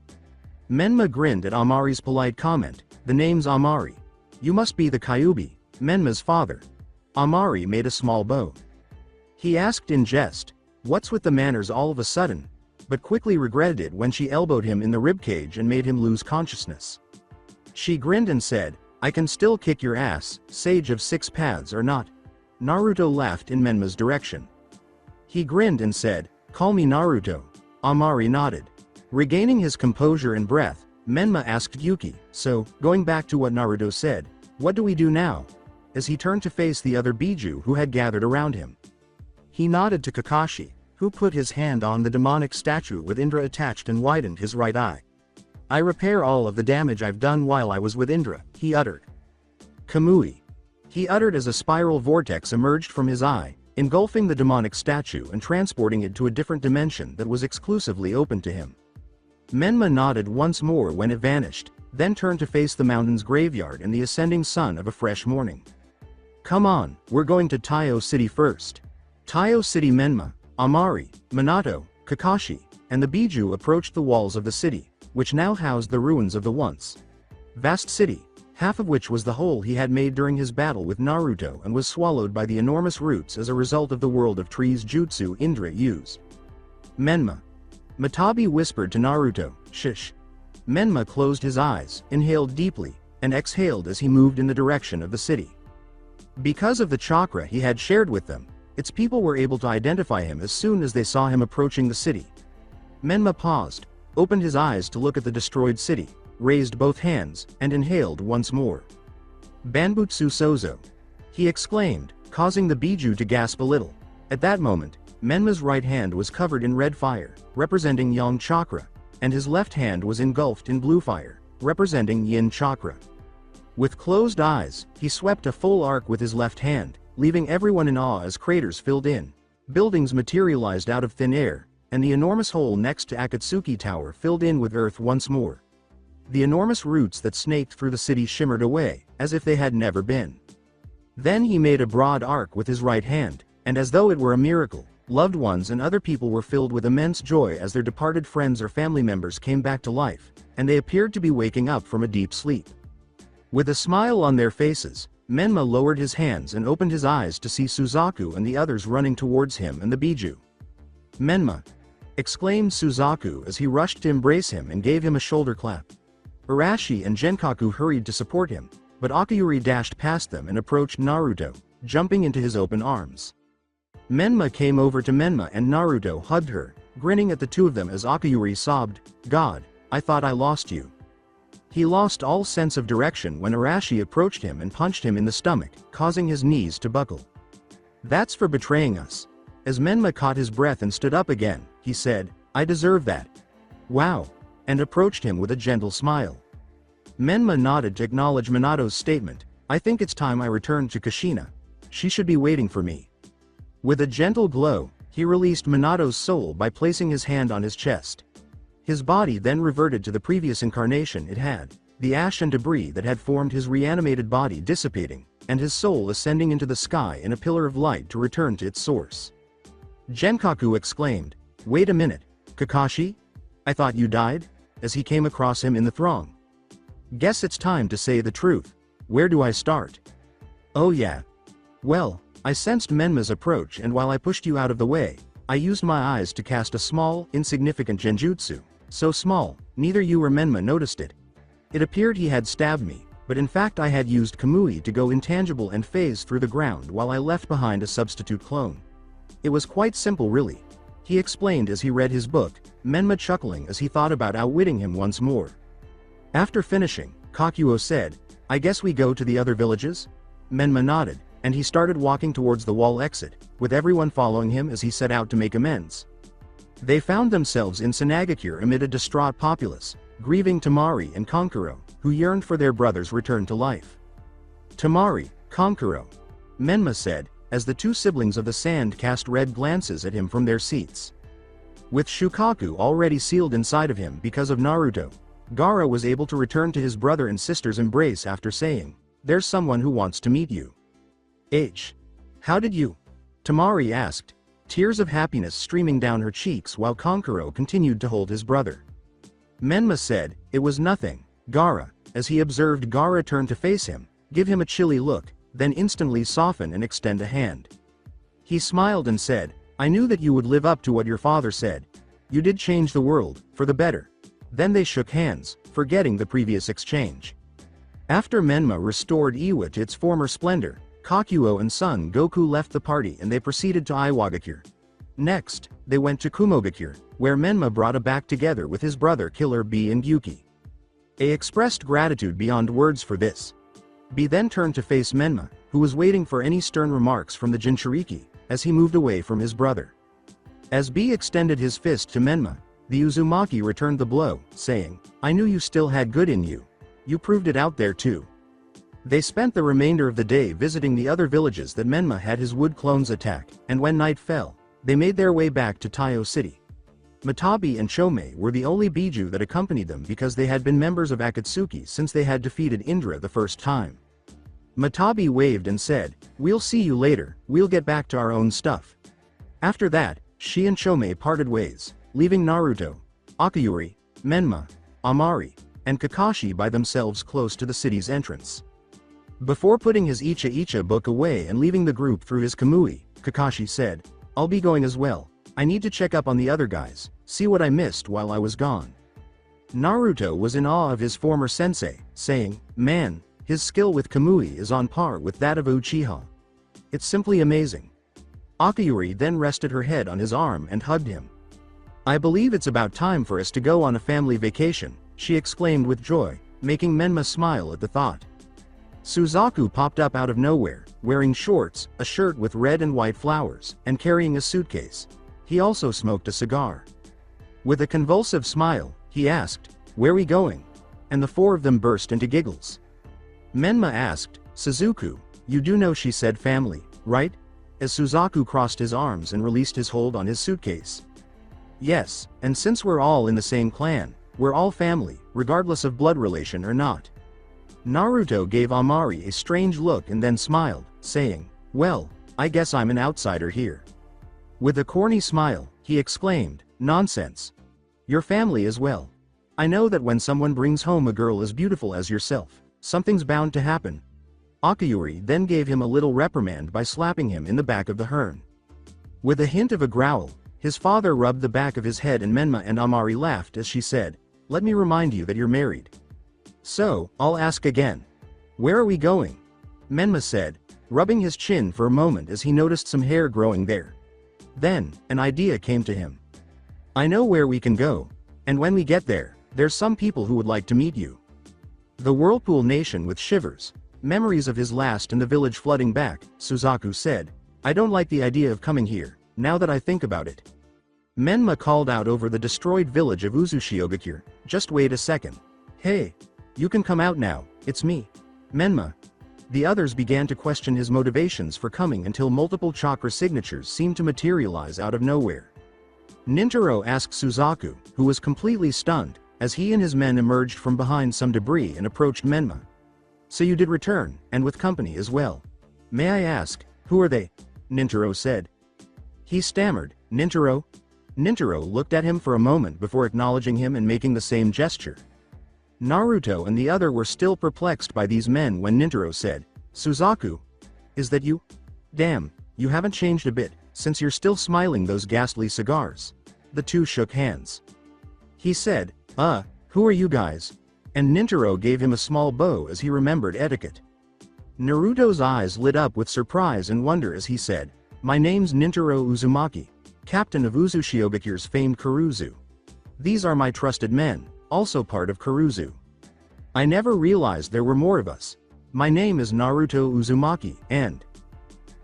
Menma grinned at Amari's polite comment, "The name's Amari. You must be the Kyuubi, Menma's father." Amari made a small bow. He asked in jest, "What's with the manners all of a sudden?" but quickly regretted it when she elbowed him in the ribcage and made him lose consciousness. She grinned and said, "I can still kick your ass, sage of 6 paths or not." Naruto laughed in Menma's direction. He grinned and said, "Call me Naruto." Amari nodded. Regaining his composure and breath, Menma asked Yuki, "So, going back to what Naruto said, what do we do now?" as he turned to face the other Biju who had gathered around him. He nodded to Kakashi, who put his hand on the demonic statue with Indra attached and widened his right eye. "I repair all of the damage I've done while I was with Indra," he uttered. "Kamui," he uttered as a spiral vortex emerged from his eye, engulfing the demonic statue and transporting it to a different dimension that was exclusively open to him. Menma nodded once more when it vanished, then turned to face the mountain's graveyard and the ascending sun of a fresh morning. "Come on, we're going to Taiyo City first." Taiyo City. Menma, Amari, Minato, Kakashi, and the Biju approached the walls of the city, which now housed the ruins of the once vast city, half of which was the hole he had made during his battle with Naruto and was swallowed by the enormous roots as a result of the world of trees jutsu Indra used. "Menma." Matabi whispered to Naruto, "Shish." Menma closed his eyes, inhaled deeply, and exhaled as he moved in the direction of the city. Because of the chakra he had shared with them, its people were able to identify him as soon as they saw him approaching the city. Menma paused, opened his eyes to look at the destroyed city, raised both hands, and inhaled once more. "Banbutsu Sozo," he exclaimed, causing the Biju to gasp a little. At that moment, Menma's right hand was covered in red fire, representing Yang chakra, and his left hand was engulfed in blue fire, representing Yin chakra. With closed eyes, he swept a full arc with his left hand, leaving everyone in awe as craters filled in, buildings materialized out of thin air, and the enormous hole next to Akatsuki Tower filled in with earth once more. The enormous roots that snaked through the city shimmered away, as if they had never been. Then he made a broad arc with his right hand, and as though it were a miracle, loved ones and other people were filled with immense joy as their departed friends or family members came back to life, and they appeared to be waking up from a deep sleep. With a smile on their faces, Menma lowered his hands and opened his eyes to see Suzaku and the others running towards him and the Biju. "Menma!" exclaimed Suzaku as he rushed to embrace him and gave him a shoulder clap. Arashi and Genkaku hurried to support him, but Akiyuri dashed past them and approached Naruto, jumping into his open arms. Menma came over to Menma and Naruto hugged her, grinning at the two of them as Akiyuri sobbed, "God, I thought I lost you." He lost all sense of direction when Arashi approached him and punched him in the stomach, causing his knees to buckle. "That's for betraying us." As Menma caught his breath and stood up again, he said, "I deserve that." "Wow," and approached him with a gentle smile. Menma nodded to acknowledge Minato's statement, "I think it's time I returned to Kushina. She should be waiting for me." With a gentle glow, he released Minato's soul by placing his hand on his chest. His body then reverted to the previous incarnation it had, the ash and debris that had formed his reanimated body dissipating, and his soul ascending into the sky in a pillar of light to return to its source. Genkaku exclaimed, "Wait a minute, Kakashi? I thought you died?" as he came across him in the throng. "Guess it's time to say the truth. Where do I start?" "Oh yeah. Well, I sensed Menma's approach, and while I pushed you out of the way, I used my eyes to cast a small, insignificant genjutsu, so small, neither you or Menma noticed it. It appeared he had stabbed me, but in fact I had used Kamui to go intangible and phase through the ground while I left behind a substitute clone. It was quite simple really," he explained as he read his book, Menma chuckling as he thought about outwitting him once more. After finishing, Kakuo said, "I guess we go to the other villages?" Menma nodded, and he started walking towards the wall exit, with everyone following him as he set out to make amends. They found themselves in Sanagakure amid a distraught populace, grieving Tamari and Kankuro, who yearned for their brother's return to life. "Tamari, Kankuro," Menma said, as the two siblings of the sand cast red glances at him from their seats. With Shukaku already sealed inside of him because of Naruto, Gaara was able to return to his brother and sister's embrace after saying, "There's someone who wants to meet you." How did you?" Tamari asked, tears of happiness streaming down her cheeks while Kankuro continued to hold his brother. Menma said, "It was nothing, Gaara," as he observed Gaara turn to face him, give him a chilly look, then instantly soften and extend a hand. He smiled and said, "I knew that you would live up to what your father said. You did change the world, for the better." Then they shook hands, forgetting the previous exchange. After Menma restored Iwa to its former splendor, Kakuo and Son Goku left the party and they proceeded to Iwagakure. Next, they went to Kumogakure, where Menma brought a back together with his brother Killer B and Yuki. A expressed gratitude beyond words for this. B then turned to face Menma, who was waiting for any stern remarks from the Jinchuriki, as he moved away from his brother. As B extended his fist to Menma, the Uzumaki returned the blow, saying, "I knew you still had good in you. You proved it out there too." They spent the remainder of the day visiting the other villages that Menma had his wood clones attack, and when night fell, they made their way back to Taiyo City. Matabi and Chomei were the only Biju that accompanied them because they had been members of Akatsuki since they had defeated Indra the first time. Matabi waved and said, "We'll see you later, we'll get back to our own stuff." After that, she and Chomei parted ways, leaving Naruto, Akayuri, Menma, Amari, and Kakashi by themselves close to the city's entrance. Before putting his Icha Icha book away and leaving the group through his Kamui, Kakashi said, "I'll be going as well. I need to check up on the other guys, see what I missed while I was gone." Naruto was in awe of his former sensei, saying, "Man, his skill with Kamui is on par with that of Uchiha. It's simply amazing." Akayuri then rested her head on his arm and hugged him. "I believe it's about time for us to go on a family vacation," she exclaimed with joy, making Menma smile at the thought. Suzaku popped up out of nowhere, wearing shorts, a shirt with red and white flowers, and carrying a suitcase. He also smoked a cigar. With a convulsive smile, he asked, "Where we going?" And the four of them burst into giggles. Menma asked, "Suzuku, you do know she said family, right?" as Suzaku crossed his arms and released his hold on his suitcase. "Yes, and since we're all in the same clan, we're all family, regardless of blood relation or not." Naruto gave Amari a strange look and then smiled, saying, "Well, I guess I'm an outsider here." With a corny smile, he exclaimed, "Nonsense. Your family as well. I know that when someone brings home a girl as beautiful as yourself, something's bound to happen." Akayuri then gave him a little reprimand by slapping him in the back of the hern. With a hint of a growl, his father rubbed the back of his head and Menma and Amari laughed as she said, "Let me remind you that you're married." "So, I'll ask again. Where are we going?" Menma said, rubbing his chin for a moment as he noticed some hair growing there. Then, an idea came to him. "I know where we can go, and when we get there, there's some people who would like to meet you." The Whirlpool Nation with shivers, memories of his last and the village flooding back, Suzaku said, "I don't like the idea of coming here, now that I think about it." Menma called out over the destroyed village of Uzushiogakure, "Just wait a second. Hey, you can come out now, it's me, Menma." The others began to question his motivations for coming until multiple chakra signatures seemed to materialize out of nowhere. Nintaro asked Suzaku, who was completely stunned, as he and his men emerged from behind some debris and approached Menma. So you did return, and with company as well. May I ask, who are they? Nintaro said. He stammered, Nintaro? Nintaro looked at him for a moment before acknowledging him and making the same gesture. Naruto and the other were still perplexed by these men when Nintaro said, Suzaku? Is that you? Damn, you haven't changed a bit, since you're still smiling those ghastly cigars. The two shook hands. He said, who are you guys? And Nintaro gave him a small bow as he remembered etiquette. Naruto's eyes lit up with surprise and wonder as he said, My name's Nintaro Uzumaki, captain of Uzushiogakir's famed Kuruzu. These are my trusted men, also part of Kuruzu. I never realized there were more of us. My name is Naruto Uzumaki, and...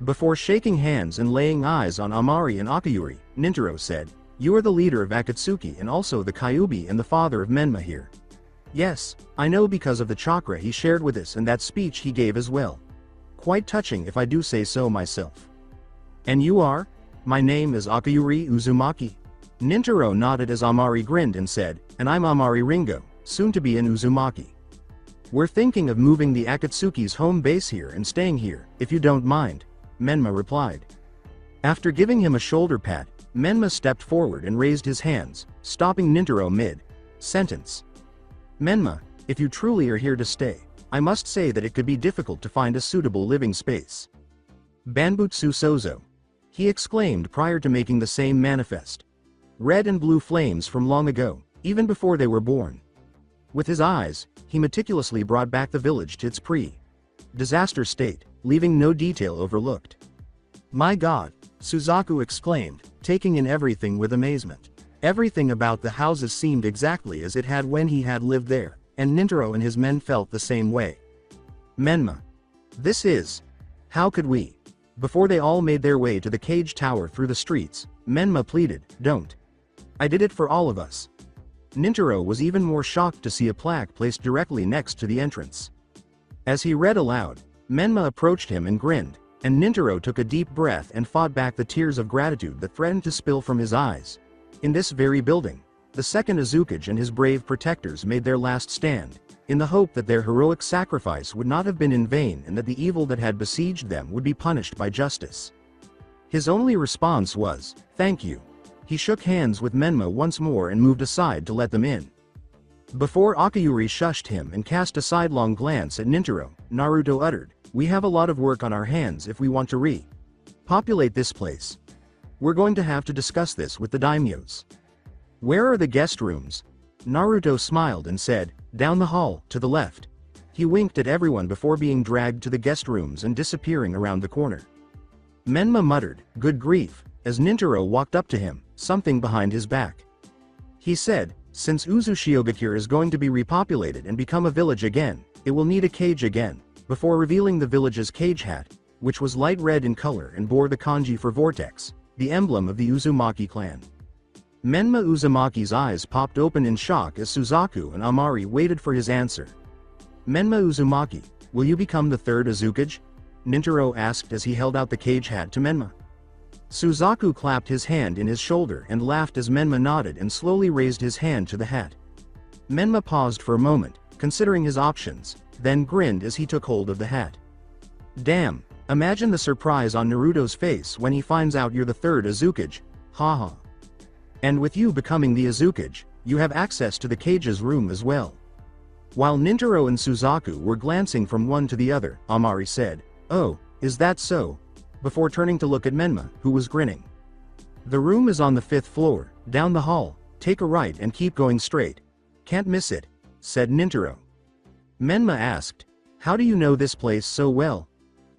Before shaking hands and laying eyes on Amari and Akayuri, Nintaro said, You are the leader of Akatsuki and also the Kyuubi and the father of Menma here. Yes, I know because of the chakra he shared with us and that speech he gave as well. Quite touching if I do say so myself. And you are? My name is Akayuri Uzumaki. Nintaro nodded as Amari grinned and said, And I'm Amari Ringo, soon to be in Uzumaki. We're thinking of moving the Akatsuki's home base here and staying here, if you don't mind, Menma replied. After giving him a shoulder pat, Menma stepped forward and raised his hands, stopping Nintaro mid-sentence. Menma, if you truly are here to stay, I must say that it could be difficult to find a suitable living space. Banbutsu Sozo. He exclaimed prior to making the same manifest. Red and blue flames from long ago, even before they were born. With his eyes, he meticulously brought back the village to its pre-disaster state, leaving no detail overlooked. My God, Suzaku exclaimed, taking in everything with amazement. Everything about the houses seemed exactly as it had when he had lived there, and Nintaro and his men felt the same way. Menma. This is... How could we? Before they all made their way to the cage tower through the streets, Menma pleaded, Don't. I did it for all of us. Nintaro was even more shocked to see a plaque placed directly next to the entrance. As he read aloud, Menma approached him and grinned, and Nintaro took a deep breath and fought back the tears of gratitude that threatened to spill from his eyes. In this very building, the second Azukage and his brave protectors made their last stand, in the hope that their heroic sacrifice would not have been in vain and that the evil that had besieged them would be punished by justice. His only response was, Thank you. He shook hands with Menma once more and moved aside to let them in. Before Akayuri shushed him and cast a sidelong glance at Nintaro, Naruto uttered, We have a lot of work on our hands if we want to repopulate this place. We're going to have to discuss this with the daimyos. Where are the guest rooms? Naruto smiled and said, Down the hall, to the left. He winked at everyone before being dragged to the guest rooms and disappearing around the corner. Menma muttered, Good grief, as Nintaro walked up to him, something behind his back. He said, Since Uzushiogakir is going to be repopulated and become a village again, it will need a cage again, before revealing the village's cage hat, which was light red in color and bore the kanji for vortex, the emblem of the Uzumaki clan. Menma Uzumaki's eyes popped open in shock as Suzaku and Amari waited for his answer. Menma Uzumaki, will you become the third Azukage? Nintaro asked as he held out the cage hat to Menma. Suzaku clapped his hand in his shoulder and laughed as Menma nodded and slowly raised his hand to the hat. Menma paused for a moment, considering his options, then grinned as he took hold of the hat. Damn, imagine the surprise on Naruto's face when he finds out you're the third Azukage, haha. And with you becoming the Azukage, you have access to the cage's room as well. While Nintaro and Suzaku were glancing from one to the other, Amari said, Oh, is that so? Before turning to look at Menma, who was grinning. The room is on the 5th floor, down the hall, take a right and keep going straight. Can't miss it, said Nintaro. Menma asked, How do you know this place so well?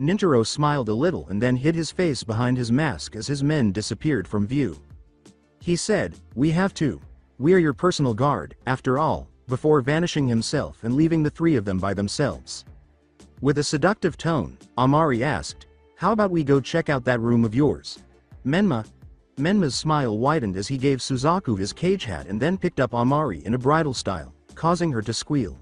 Nintaro smiled a little and then hid his face behind his mask as his men disappeared from view. He said, We have to. We are your personal guard, after all, before vanishing himself and leaving the three of them by themselves. With a seductive tone, Amari asked, How about we go check out that room of yours? Menma's smile widened as he gave Suzaku his cage hat and then picked up Amari in a bridal style, causing her to squeal.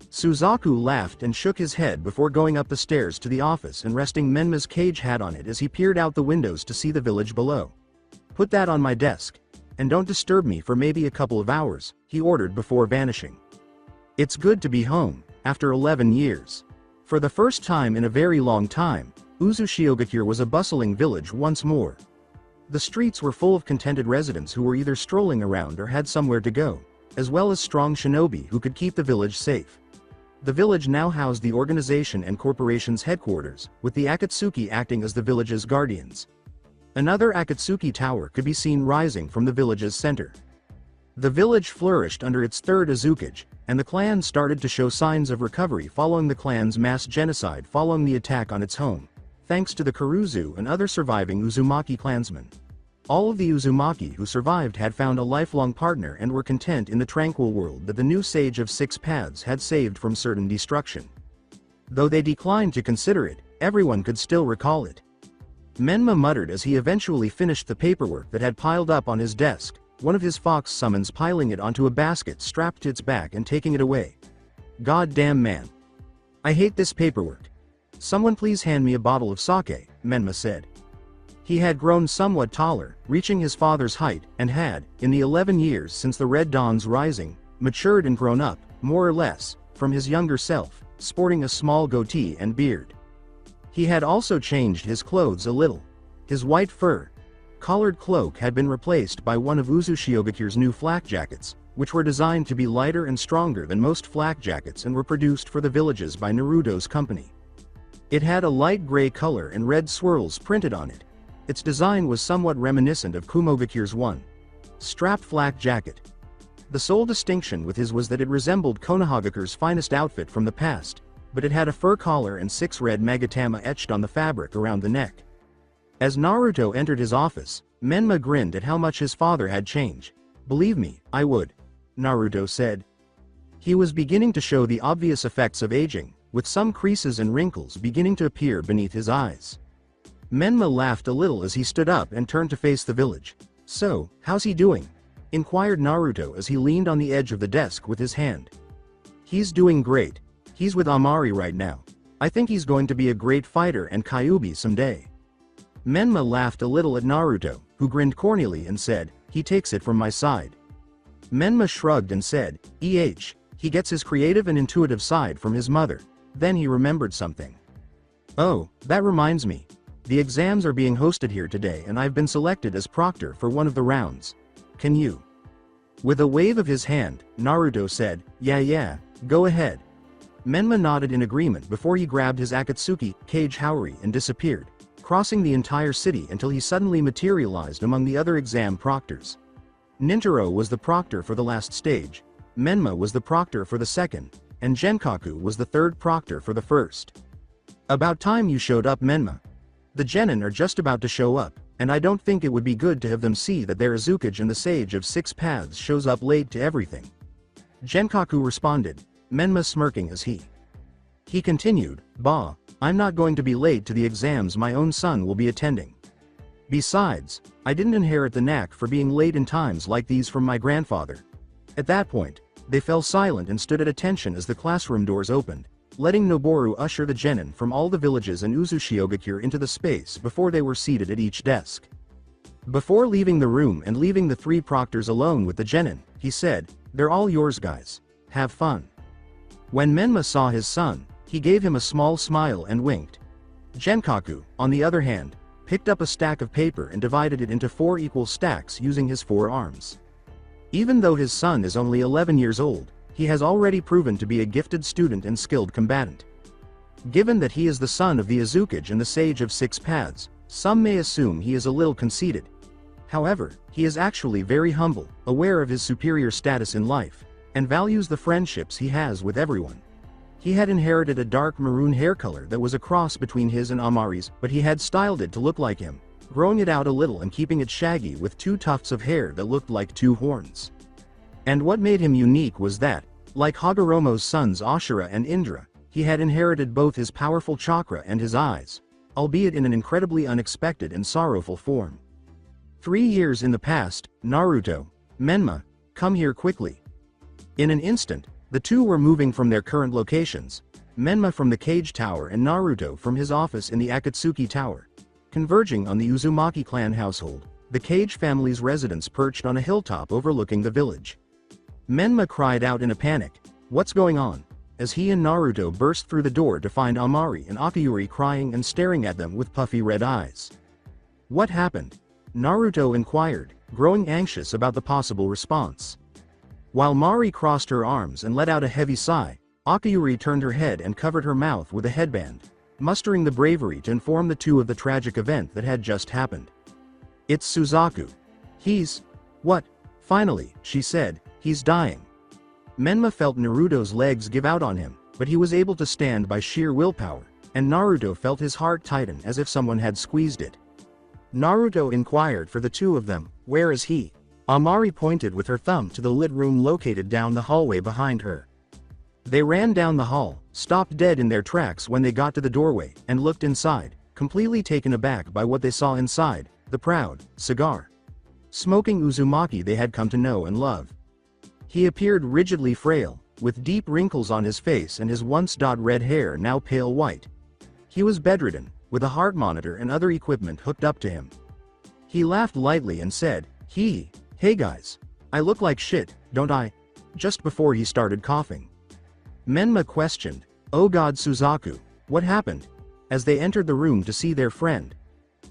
Suzaku laughed and shook his head before going up the stairs to the office and resting Menma's cage hat on it as he peered out the windows to see the village below. Put that on my desk. and don't disturb me for maybe a couple of hours, he ordered before vanishing. It's good to be home, after 11 years. For the first time in a very long time, Uzushiogakure was a bustling village once more. The streets were full of contented residents who were either strolling around or had somewhere to go, as well as strong shinobi who could keep the village safe. The village now housed the organization and corporation's headquarters, with the Akatsuki acting as the village's guardians. Another Akatsuki tower could be seen rising from the village's center. The village flourished under its third Azukage, and the clan started to show signs of recovery following the clan's mass genocide following the attack on its home, thanks to the Kuruzu and other surviving Uzumaki clansmen. All of the Uzumaki who survived had found a lifelong partner and were content in the tranquil world that the new Sage of Six Paths had saved from certain destruction. Though they declined to consider it, everyone could still recall it. Menma muttered as he eventually finished the paperwork that had piled up on his desk, one of his fox summons piling it onto a basket strapped to its back and taking it away. "God damn man. I hate this paperwork. Someone please hand me a bottle of sake," Menma said. He had grown somewhat taller, reaching his father's height, and had, in the 11 years since the Red Dawn's rising, matured and grown up, more or less, from his younger self, sporting a small goatee and beard. He had also changed his clothes a little. His white fur collared cloak had been replaced by one of Uzushiyogakure's new flak jackets, which were designed to be lighter and stronger than most flak jackets and were produced for the villages by Naruto's company. It had a light gray color and red swirls printed on it. Its design was somewhat reminiscent of Kumogakure's one-strap flak jacket. The sole distinction with his was that it resembled Konohagakure's finest outfit from the past, but it had a fur collar and 6 red magatama etched on the fabric around the neck. As Naruto entered his office, Menma grinned at how much his father had changed. "Believe me, I would," Naruto said. He was beginning to show the obvious effects of aging, with some creases and wrinkles beginning to appear beneath his eyes. Menma laughed a little as he stood up and turned to face the village. "So, how's he doing?" inquired Naruto as he leaned on the edge of the desk with his hand. "He's doing great. He's with Amari right now. I think he's going to be a great fighter and Kyuubi someday." Menma laughed a little at Naruto, who grinned corneally and said, "He takes it from my side." Menma shrugged and said, he gets his creative and intuitive side from his mother." Then he remembered something. "Oh, that reminds me. The exams are being hosted here today and I've been selected as proctor for one of the rounds. Can you?" With a wave of his hand, Naruto said, Yeah, go ahead." Menma nodded in agreement before he grabbed his Akatsuki Kage Haori and disappeared, crossing the entire city until he suddenly materialized among the other exam proctors. Nintaro was the proctor for the last stage, Menma was the proctor for the second, and Genkaku was the third proctor for the first. "About time you showed up, Menma. The genin are just about to show up, and I don't think it would be good to have them see that their Azukage and the Sage of Six Paths shows up late to everything." Genkaku responded, Menma smirking as he continued, "Bah, I'm not going to be late to the exams my own son will be attending. Besides, I didn't inherit the knack for being late in times like these from my grandfather." At that point, they fell silent and stood at attention as the classroom doors opened, letting Noboru usher the genin from all the villages and Uzushiogakure into the space before they were seated at each desk. Before leaving the room and leaving the 3 proctors alone with the genin, he said, "They're all yours guys. Have fun." When Menma saw his son, he gave him a small smile and winked. Genkaku, on the other hand, picked up a stack of paper and divided it into 4 equal stacks using his 4 arms. Even though his son is only 11 years old, he has already proven to be a gifted student and skilled combatant. Given that he is the son of the Azukage and the Sage of Six Paths, some may assume he is a little conceited. However, he is actually very humble, aware of his superior status in life, and values the friendships he has with everyone. He had inherited a dark maroon hair color that was a cross between his and Amari's, but he had styled it to look like him, growing it out a little and keeping it shaggy with 2 tufts of hair that looked like 2 horns. And what made him unique was that, like Hagoromo's sons Ashura and Indra, he had inherited both his powerful chakra and his eyes, albeit in an incredibly unexpected and sorrowful form. 3 years in the past, Naruto, Menma, come here quickly. In an instant, the two were moving from their current locations, Menma from the Cage Tower and Naruto from his office in the Akatsuki Tower, converging on the Uzumaki clan household, the Cage family's residence perched on a hilltop overlooking the village. Menma cried out in a panic, "What's going on?" as he and Naruto burst through the door to find Amari and Akiyuri crying and staring at them with puffy red eyes. "What happened?" Naruto inquired, growing anxious about the possible response. While Mari crossed her arms and let out a heavy sigh, Akiyuri turned her head and covered her mouth with a headband, mustering the bravery to inform the two of the tragic event that had just happened. "It's Suzaku. He's... What?" "Finally," she said, "he's dying." Menma felt Naruto's legs give out on him, but he was able to stand by sheer willpower, and Naruto felt his heart tighten as if someone had squeezed it. Naruto inquired for the two of them, "Where is he?" Amari pointed with her thumb to the lit room located down the hallway behind her. They ran down the hall, stopped dead in their tracks when they got to the doorway, and looked inside, completely taken aback by what they saw inside, the proud, cigar-smoking Uzumaki they had come to know and love. He appeared rigidly frail, with deep wrinkles on his face and his once red hair now pale white. He was bedridden, with a heart monitor and other equipment hooked up to him. He laughed lightly and said, "Hey guys. I look like shit, don't I?" just before he started coughing. Menma questioned, "Oh God Suzaku, what happened?" as they entered the room to see their friend.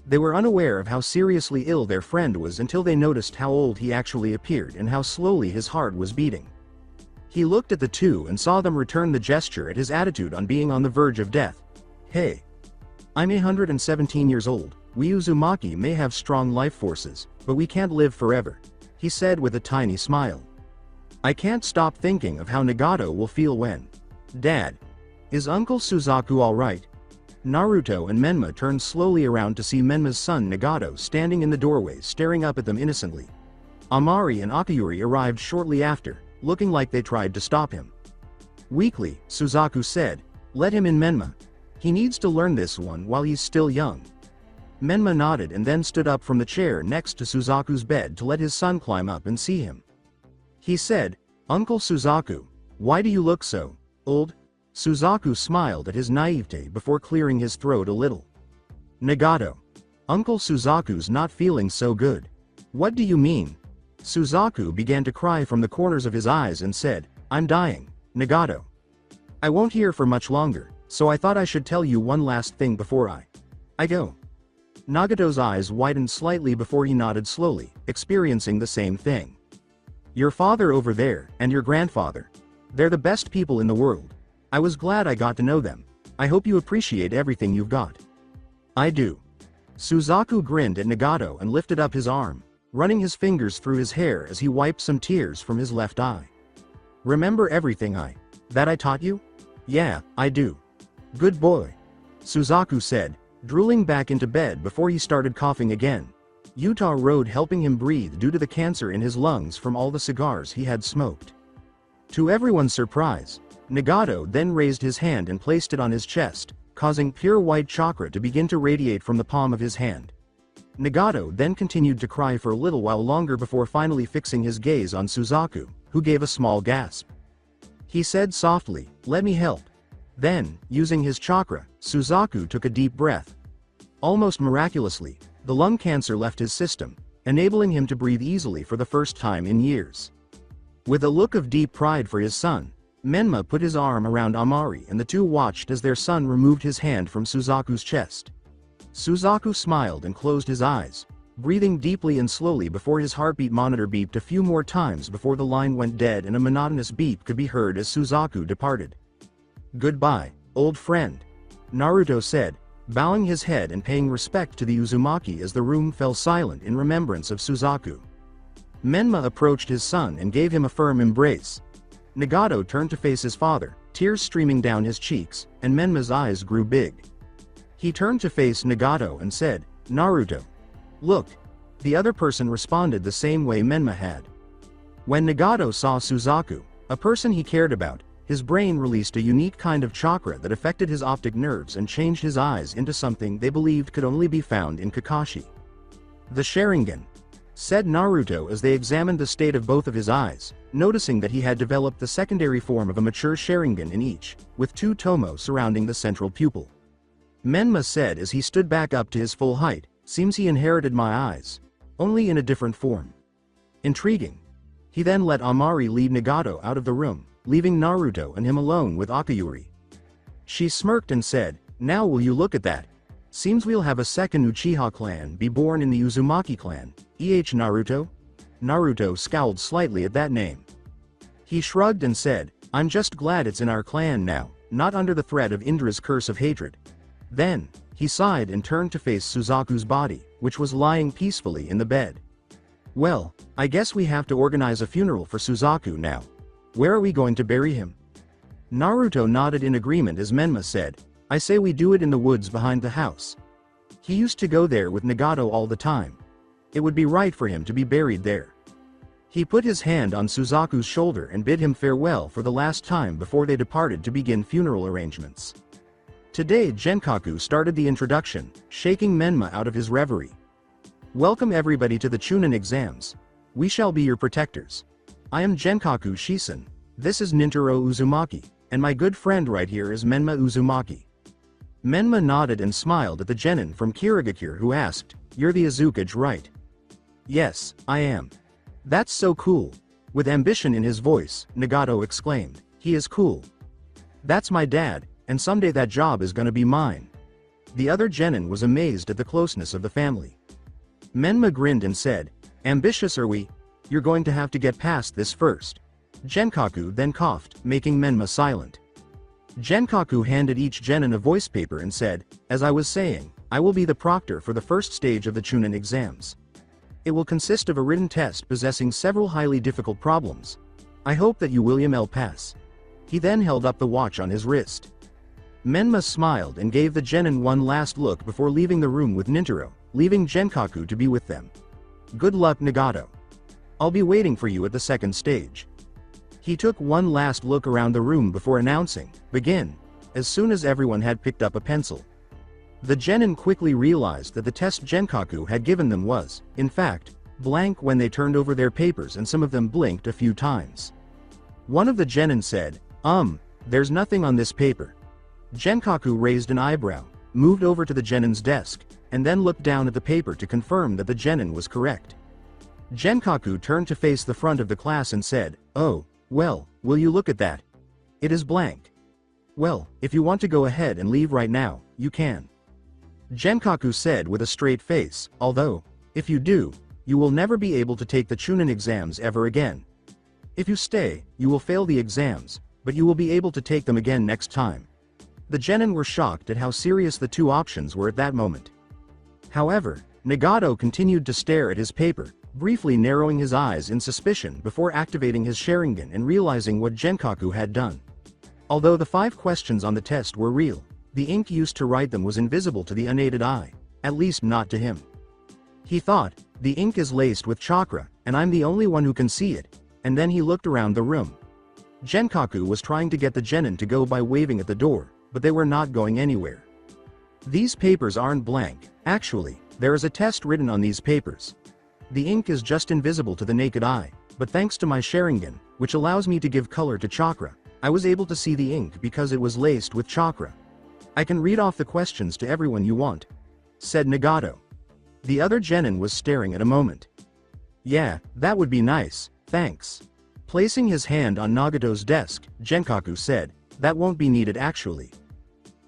They were unaware of how seriously ill their friend was until they noticed how old he actually appeared and how slowly his heart was beating. He looked at the two and saw them return the gesture at his attitude on being on the verge of death. "Hey. I'm 117 years old. We Uzumaki may have strong life forces, but we can't live forever," he said with a tiny smile. "I can't stop thinking of how Nagato will feel when... Dad. Is Uncle Suzaku alright?" Naruto and Menma turned slowly around to see Menma's son Nagato standing in the doorway staring up at them innocently. Amari and Akiyuri arrived shortly after, looking like they tried to stop him. Weakly, Suzaku said, "Let him in, Menma. He needs to learn this one while he's still young." Menma nodded and then stood up from the chair next to Suzaku's bed to let his son climb up and see him. He said, "Uncle Suzaku, why do you look so old?" Suzaku smiled at his naivete before clearing his throat a little. "Nagato. Uncle Suzaku's not feeling so good." "What do you mean?" Suzaku began to cry from the corners of his eyes and said, "I'm dying, Nagato. I won't hear for much longer, so I thought I should tell you one last thing before I go." Nagato's eyes widened slightly before he nodded slowly, experiencing the same thing. "Your father over there, and your grandfather. They're the best people in the world. I was glad I got to know them. I hope you appreciate everything you've got." "I do." Suzaku grinned at Nagato and lifted up his arm, running his fingers through his hair as he wiped some tears from his left eye. "Remember everything that I taught you?" "Yeah, I do." "Good boy." Suzaku said, drooling back into bed before he started coughing again. Utah Road helping him breathe due to the cancer in his lungs from all the cigars he had smoked. To everyone's surprise, Nagato then raised his hand and placed it on his chest, causing pure white chakra to begin to radiate from the palm of his hand. Nagato then continued to cry for a little while longer before finally fixing his gaze on Suzaku, who gave a small gasp. He said softly, "Let me help." Then, using his chakra, Suzaku took a deep breath. Almost miraculously, the lung cancer left his system, enabling him to breathe easily for the first time in years. With a look of deep pride for his son, Menma put his arm around Amari and the two watched as their son removed his hand from Suzaku's chest. Suzaku smiled and closed his eyes, breathing deeply and slowly before his heartbeat monitor beeped a few more times before the line went dead and a monotonous beep could be heard as Suzaku departed. "Goodbye, old friend," Naruto said, bowing his head and paying respect to the Uzumaki as the room fell silent in remembrance of Suzaku. Menma approached his son and gave him a firm embrace. Nagato turned to face his father, tears streaming down his cheeks, and Menma's eyes grew big. He turned to face Nagato and said, "Naruto. Look." The other person responded the same way Menma had. When Nagato saw Suzaku, a person he cared about, his brain released a unique kind of chakra that affected his optic nerves and changed his eyes into something they believed could only be found in Kakashi. "The Sharingan," said Naruto as they examined the state of both of his eyes, noticing that he had developed the secondary form of a mature Sharingan in each, with two tomo surrounding the central pupil. Menma said as he stood back up to his full height, "Seems he inherited my eyes." only in a different form. Intriguing. He then let Amari lead Nagato out of the room, leaving Naruto and him alone with Akayuri. She smirked and said, "Now will you look at that? Seems we'll have a second Uchiha clan be born in the Uzumaki clan, Naruto?" Naruto scowled slightly at that name. He shrugged and said, "I'm just glad it's in our clan now, not under the threat of Indra's curse of hatred." Then, he sighed and turned to face Suzaku's body, which was lying peacefully in the bed. "Well, I guess we have to organize a funeral for Suzaku now. Where are we going to bury him?" Naruto nodded in agreement as Menma said, "I say we do it in the woods behind the house. He used to go there with Nagato all the time. It would be right for him to be buried there." He put his hand on Suzaku's shoulder and bid him farewell for the last time before they departed to begin funeral arrangements. Today Genkaku started the introduction, shaking Menma out of his reverie. "Welcome everybody to the Chunin exams. We shall be your protectors. I am Genkaku Shisen. This is Nintaro Uzumaki, and my good friend right here is Menma Uzumaki." Menma nodded and smiled at the genin from Kirigakure who asked, "You're the Azukage, right?" "Yes, I am." "That's so cool." With ambition in his voice, Nagato exclaimed, "He is cool. That's my dad, and someday that job is gonna be mine." The other genin was amazed at the closeness of the family. Menma grinned and said, "Ambitious are we? You're going to have to get past this first." Genkaku then coughed, making Menma silent. Genkaku handed each genin a voice paper and said, "As I was saying, I will be the proctor for the first stage of the Chunin exams. It will consist of a written test possessing several highly difficult problems. I hope that you will pass." He then held up the watch on his wrist. Menma smiled and gave the genin one last look before leaving the room with Nintaro, leaving Genkaku to be with them. "Good luck, Nagato. I'll be waiting for you at the second stage." He took one last look around the room before announcing, "Begin," as soon as everyone had picked up a pencil. The genin quickly realized that the test Genkaku had given them was, in fact, blank when they turned over their papers and some of them blinked a few times. One of the genin said, There's nothing on this paper." Genkaku raised an eyebrow, moved over to the genin's desk, and then looked down at the paper to confirm that the genin was correct. Genkaku turned to face the front of the class and said, "Oh, well, will you look at that? It is blank. Well, if you want to go ahead and leave right now, you can." Genkaku said with a straight face, "Although, if you do, you will never be able to take the Chunin exams ever again. If you stay, you will fail the exams, but you will be able to take them again next time." The genin were shocked at how serious the two options were at that moment. However, Nagato continued to stare at his paper, briefly narrowing his eyes in suspicion before activating his Sharingan and realizing what Genkaku had done. Although the 5 questions on the test were real, the ink used to write them was invisible to the unaided eye, at least not to him. He thought, "The ink is laced with chakra, and I'm the only one who can see it," and then he looked around the room. Genkaku was trying to get the genin to go by waving at the door, but they were not going anywhere. "These papers aren't blank, actually, there is a test written on these papers. The ink is just invisible to the naked eye, but thanks to my Sharingan, which allows me to give color to chakra, I was able to see the ink because it was laced with chakra. I can read off the questions to everyone you want," said Nagato. The other genin was staring at a moment. "Yeah, that would be nice, thanks." Placing his hand on Nagato's desk, Genkaku said, "That won't be needed actually."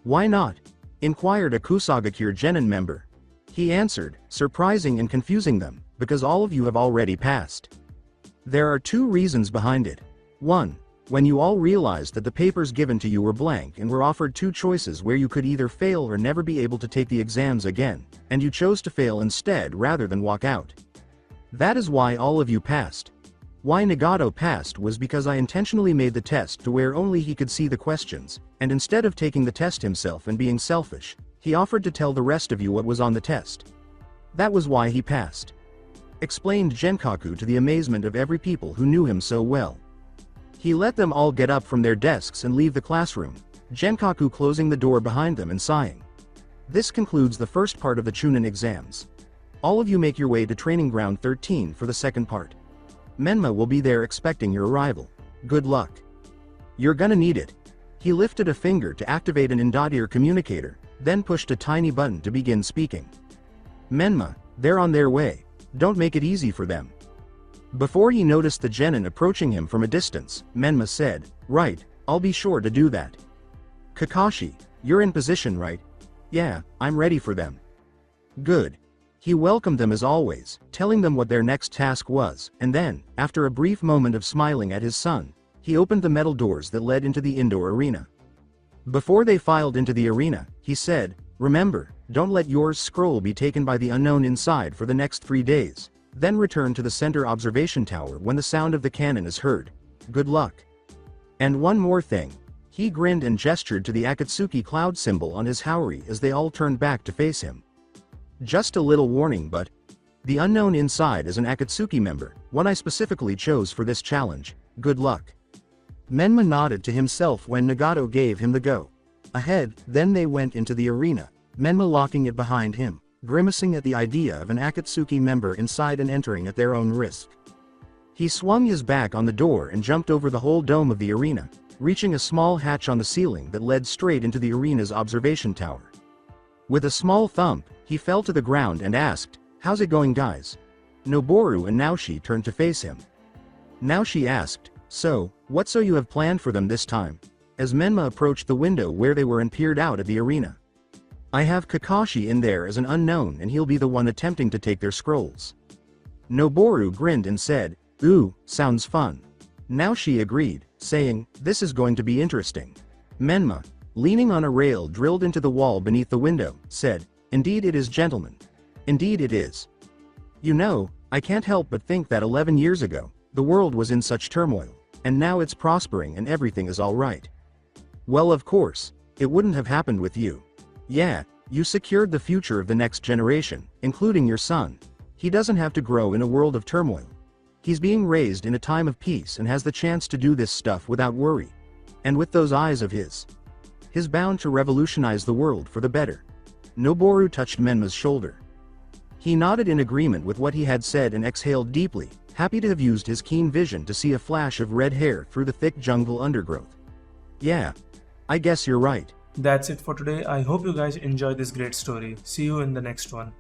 "Why not?" inquired a Kusagakure genin member. He answered, surprising and confusing them, "Because all of you have already passed." There are 2 reasons behind it. 1. When you all realized that the papers given to you were blank and were offered 2 choices where you could either fail or never be able to take the exams again, and you chose to fail instead rather than walk out. That is why all of you passed. Why Nagato passed was because I intentionally made the test to where only he could see the questions, and instead of taking the test himself and being selfish, he offered to tell the rest of you what was on the test. That was why he passed," explained Genkaku to the amazement of every people who knew him so well. He let them all get up from their desks and leave the classroom, Genkaku closing the door behind them and sighing. This concludes the first part of the Chunin exams. All of you make your way to Training Ground 13 for the second part. Menma will be there expecting your arrival. Good luck. You're gonna need it. He lifted a finger to activate an Indaudier communicator, then pushed a tiny button to begin speaking. "Menma, they're on their way." Don't make it easy for them. Before he noticed the genin approaching him from a distance, Menma said, "Right, I'll be sure to do that." "Kakashi, you're in position, right?" "Yeah, I'm ready for them." "Good." He welcomed them as always, telling them what their next task was, and then, after a brief moment of smiling at his son, he opened the metal doors that led into the indoor arena. Before they filed into the arena, he said, "Remember, don't let yours scroll be taken by the unknown inside for the next 3 days. Then return to the center observation tower when the sound of the cannon is heard. Good luck. And one more thing." He grinned and gestured to the Akatsuki cloud symbol on his haori as they all turned back to face him. "Just a little warning, but the unknown inside is an Akatsuki member, one I specifically chose for this challenge. Good luck." Menma nodded to himself when Nagato gave him the go ahead, then they went into the arena, Menma locking it behind him, grimacing at the idea of an Akatsuki member inside and entering at their own risk. He swung his back on the door and jumped over the whole dome of the arena, reaching a small hatch on the ceiling that led straight into the arena's observation tower. With a small thump, he fell to the ground and asked, "How's it going, guys?" Noboru and Naoshi turned to face him. Naoshi asked, "So, what you have planned for them this time?" As Menma approached the window where they were and peered out at the arena. "I have Kakashi in there as an unknown and he'll be the one attempting to take their scrolls." Noboru grinned and said, "Ooh, sounds fun." Naoshi agreed, saying, "This is going to be interesting." Menma, leaning on a rail drilled into the wall beneath the window, said, "Indeed it is, gentlemen. Indeed it is. You know, I can't help but think that 11 years ago, the world was in such turmoil, and now it's prospering and everything is all right. Well, of course, it wouldn't have happened with you. Yeah, you secured the future of the next generation, including your son. He doesn't have to grow in a world of turmoil. He's being raised in a time of peace and has the chance to do this stuff without worry. And with those eyes of he's bound to revolutionize the world for the better." Noboru touched Menma's shoulder. He nodded in agreement with what he had said and exhaled deeply, happy to have used his keen vision to see a flash of red hair through the thick jungle undergrowth. "Yeah, I guess you're right." That's it for today. I hope you guys enjoyed this great story. See you in the next one.